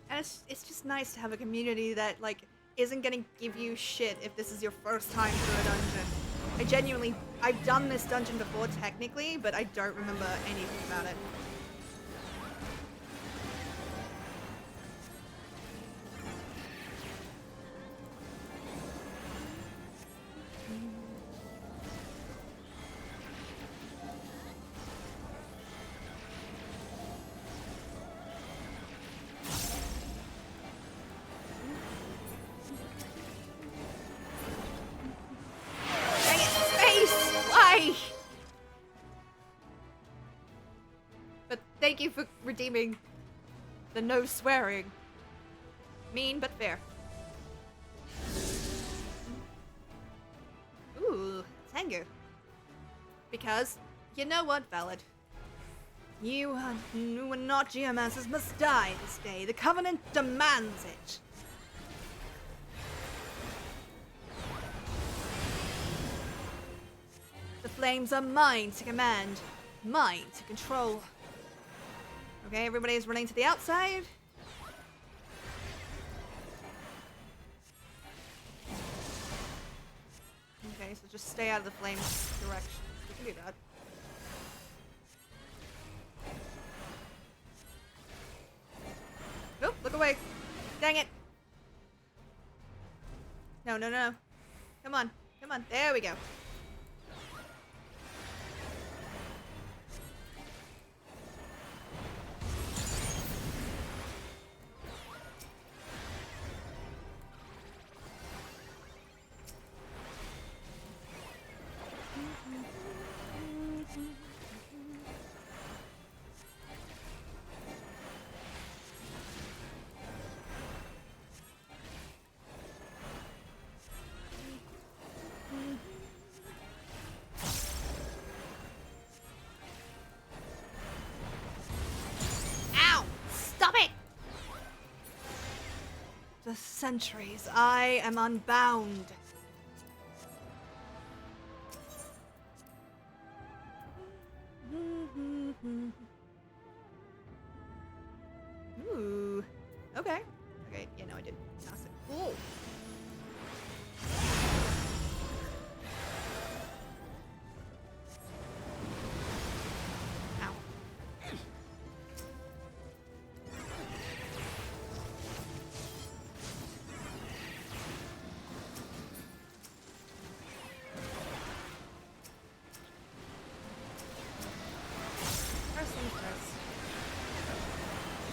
And it's just nice to have a community that, like, isn't gonna give you shit if this is your first time through a dungeon. I've done this dungeon before technically, but I don't remember anything about it. Dang it, space! Why? But thank you for redeeming the no swearing. Mean but fair. Ooh, Tengu. Because, you know what, Valid? You who are not geomancers must die this day. The Covenant demands it. The flames are mine to command, mine to control. Okay, everybody is running to the outside. Okay, so just stay out of the flames direction. We can do that. Oh, look away. Dang it. No, no, no. Come on. Come on. There we go. Ow! Stop it! The centuries. I am unbound. Ooh. Okay. Okay, yeah, no, I did. That's it. Cool. Ow. First things first.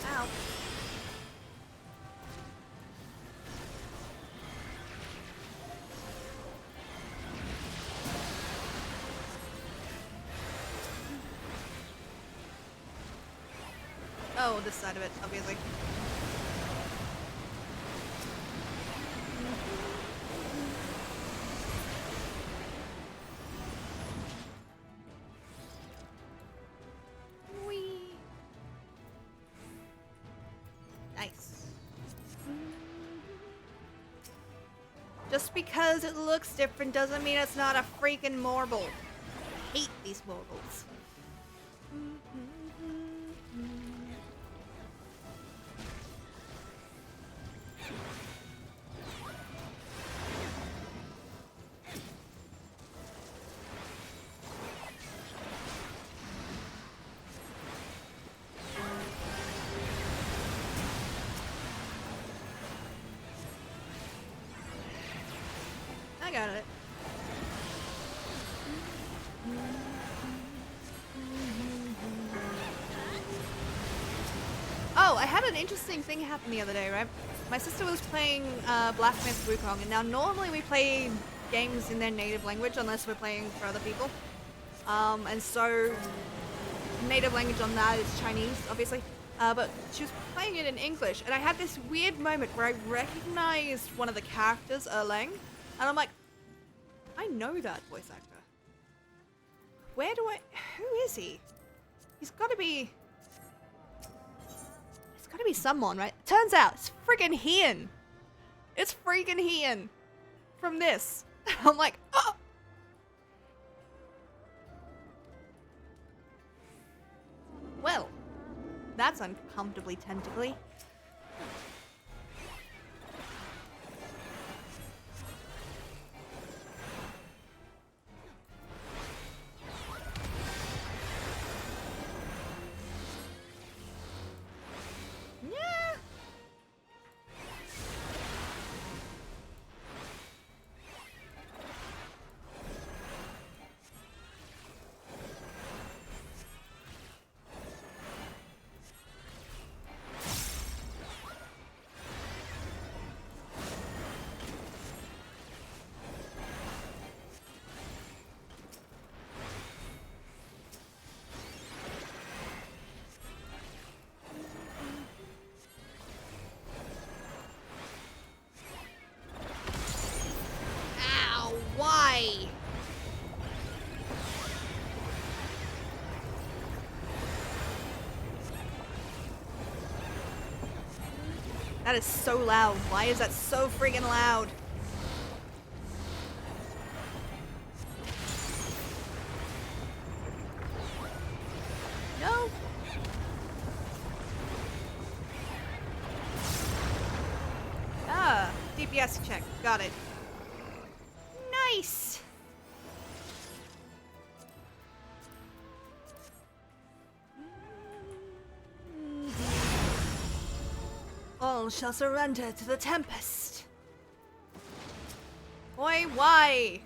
Ow. Oh, this side of it, obviously. Whee! Nice. Just because it looks different doesn't mean it's not a freaking marble. I hate these marbles. I got it. Oh, I had an interesting thing happen the other day, right? My sister was playing Black Myth Wukong, and now normally we play games in their native language unless we're playing for other people. And so native language on that is Chinese, obviously. But she was playing it in English, and I had this weird moment where I recognized one of the characters, Erlang, and I'm like, I know that voice actor. Where do I... Who is he? He's gotta be... It's gotta be someone, right? Turns out, it's friggin' Hian. It's friggin' Hian. From this. I'm like, oh! Well, that's uncomfortably tentacly. Yeah. Ow, why? That is so loud. Why is that so friggin' loud? No. Ah, DPS check. Got it. Nice. All shall surrender to the Tempest. Boy, why?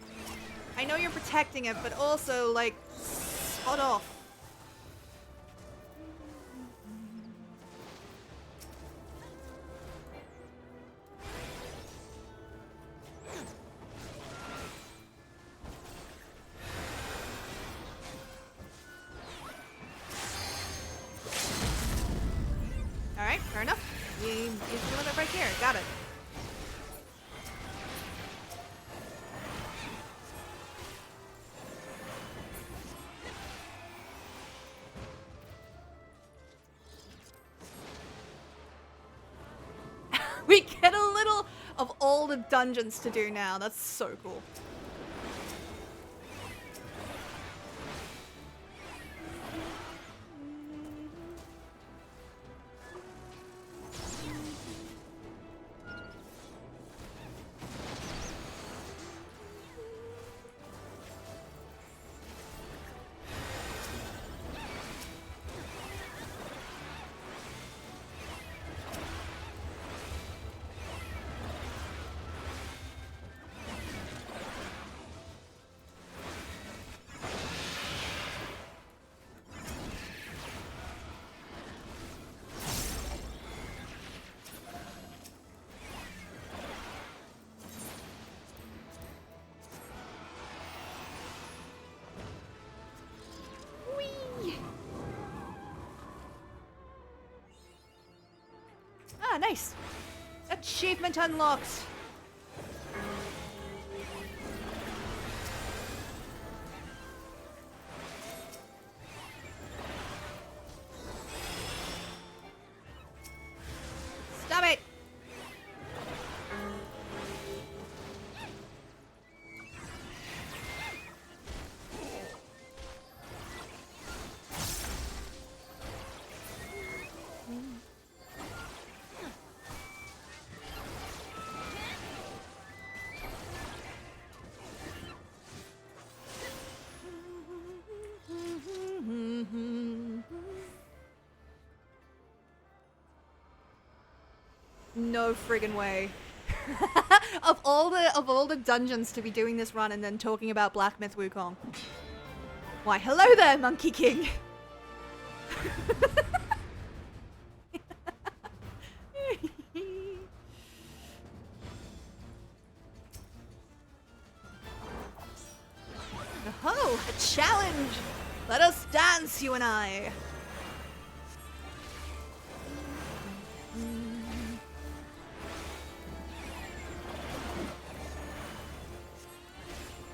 I know you're protecting it, but also, like, sod off. Alright, fair enough. He's doing it right here. Got it. We get a little of all the dungeons to do now. That's so cool. Ah, nice. Achievement unlocked. Stop it. No friggin' way. of all the dungeons to be doing this run and then talking about Black Myth Wukong. Why, hello there, Monkey King. Oh, a challenge! Let us dance, you and I.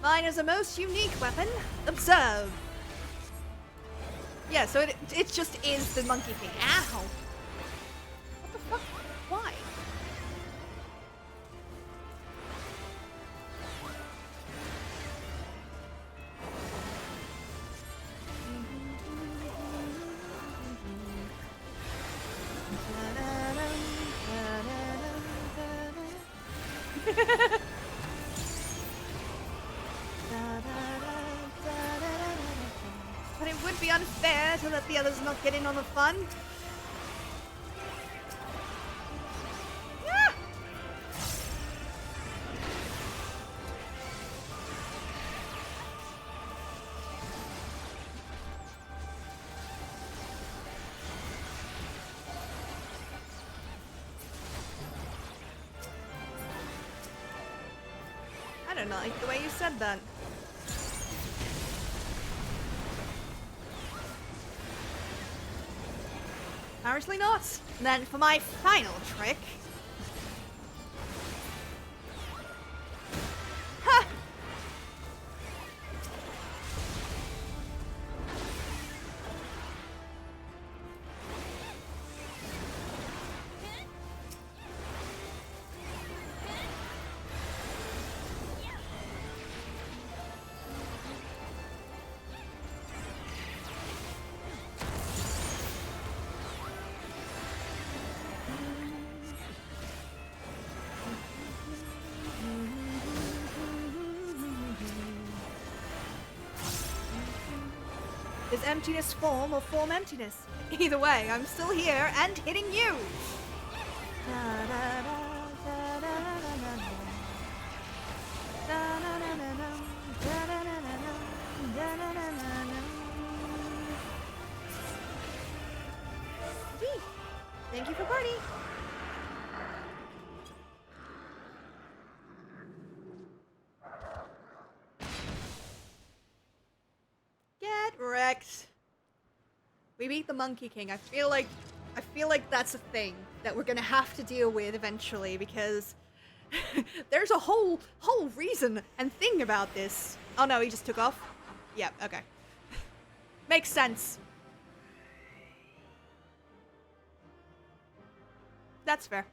Mine is a most unique weapon. Observe. Yeah, so it just is the Monkey King. Ow! What the fuck? Why? But it would be unfair to let the others not get in on the fun. Yeah. I don't like the way you said that. Apparently not. Then for my final trick. Ha! Is emptiness form or form emptiness? Either way, I'm still here and hitting you! Whee! Thank you for party! Get wrecked. We beat the Monkey King. I feel like that's a thing that we're gonna have to deal with eventually because there's a whole reason and thing about this. Oh no, he just took off. Yep, okay. Makes sense. That's fair.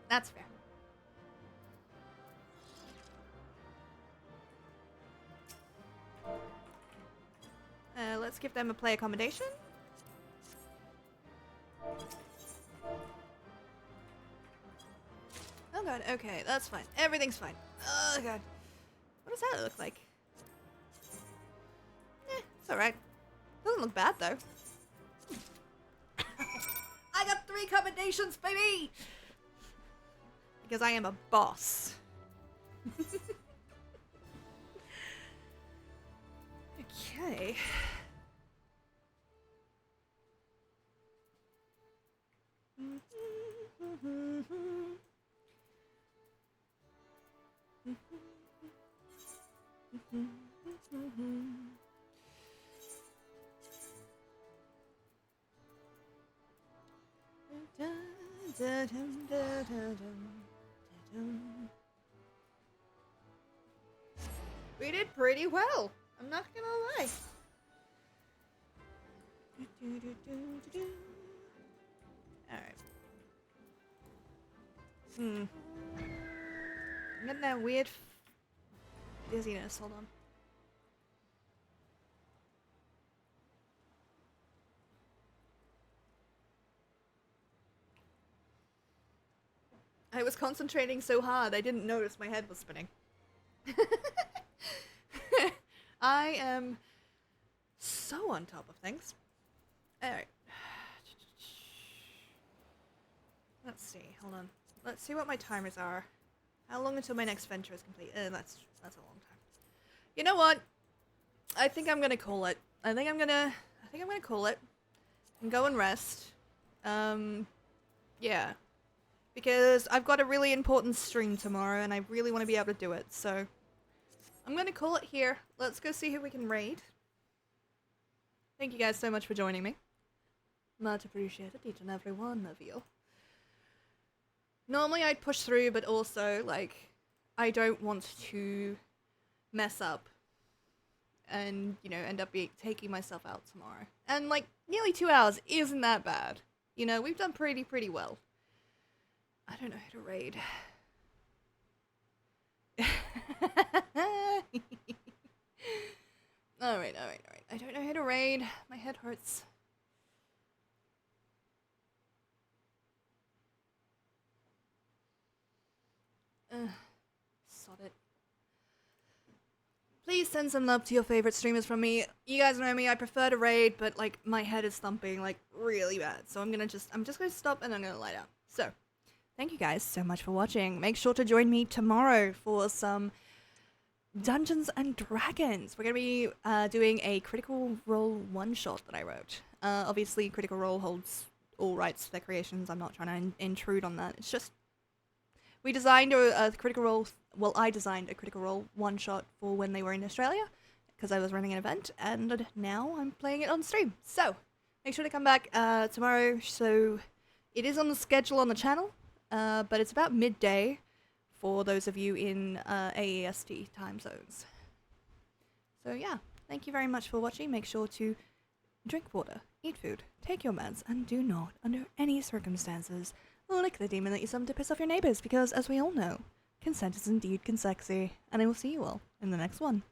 That's fair. Let's give them a play accommodation. Oh god, okay, that's fine. Everything's fine. Oh god. What does that look like? It's alright. Doesn't look bad though. I got 3 commendations, baby! Because I am a boss. Okay. Da-dum, da-da-dum, da-dum. We did pretty well. I'm not gonna lie. Alright. I'm getting that weird dizziness. Hold on. I was concentrating so hard I didn't notice my head was spinning. I am so on top of things. Alright. Let's see, hold on. Let's see what my timers are. How long until my next venture is complete? That's a long time. You know what? I think I'm gonna call it. I think I'm gonna call it and go and rest. Yeah. Because I've got a really important stream tomorrow and I really want to be able to do it, so I'm gonna call it here. Let's go see who we can raid. Thank you guys so much for joining me. Much appreciated, each and every one of you. Normally I'd push through, but also, like, I don't want to mess up and, you know, end up taking myself out tomorrow. And, like, nearly 2 hours isn't that bad. You know, we've done pretty well. I don't know how to raid. Alright. I don't know how to raid. My head hurts. Sod it. Please send some love to your favorite streamers from me. You guys know me, I prefer to raid, but like my head is thumping like really bad. So I'm just gonna stop and I'm gonna lie down. So, thank you guys so much for watching. Make sure to join me tomorrow for some Dungeons and Dragons. We're gonna be doing a Critical Role one-shot that I wrote. Obviously, Critical Role holds all rights to their creations. I'm not trying to intrude on that. It's just we designed a Critical Role. Well, I designed a Critical Role one-shot for when they were in Australia because I was running an event, and now I'm playing it on stream. So make sure to come back tomorrow. So it is on the schedule on the channel, but it's about midday for those of you in AEST time zones. So yeah, thank you very much for watching. Make sure to drink water, eat food, take your meds, and do not, under any circumstances, lick the demon that you summoned to piss off your neighbors, because as we all know, consent is indeed consexy. And I will see you all in the next one.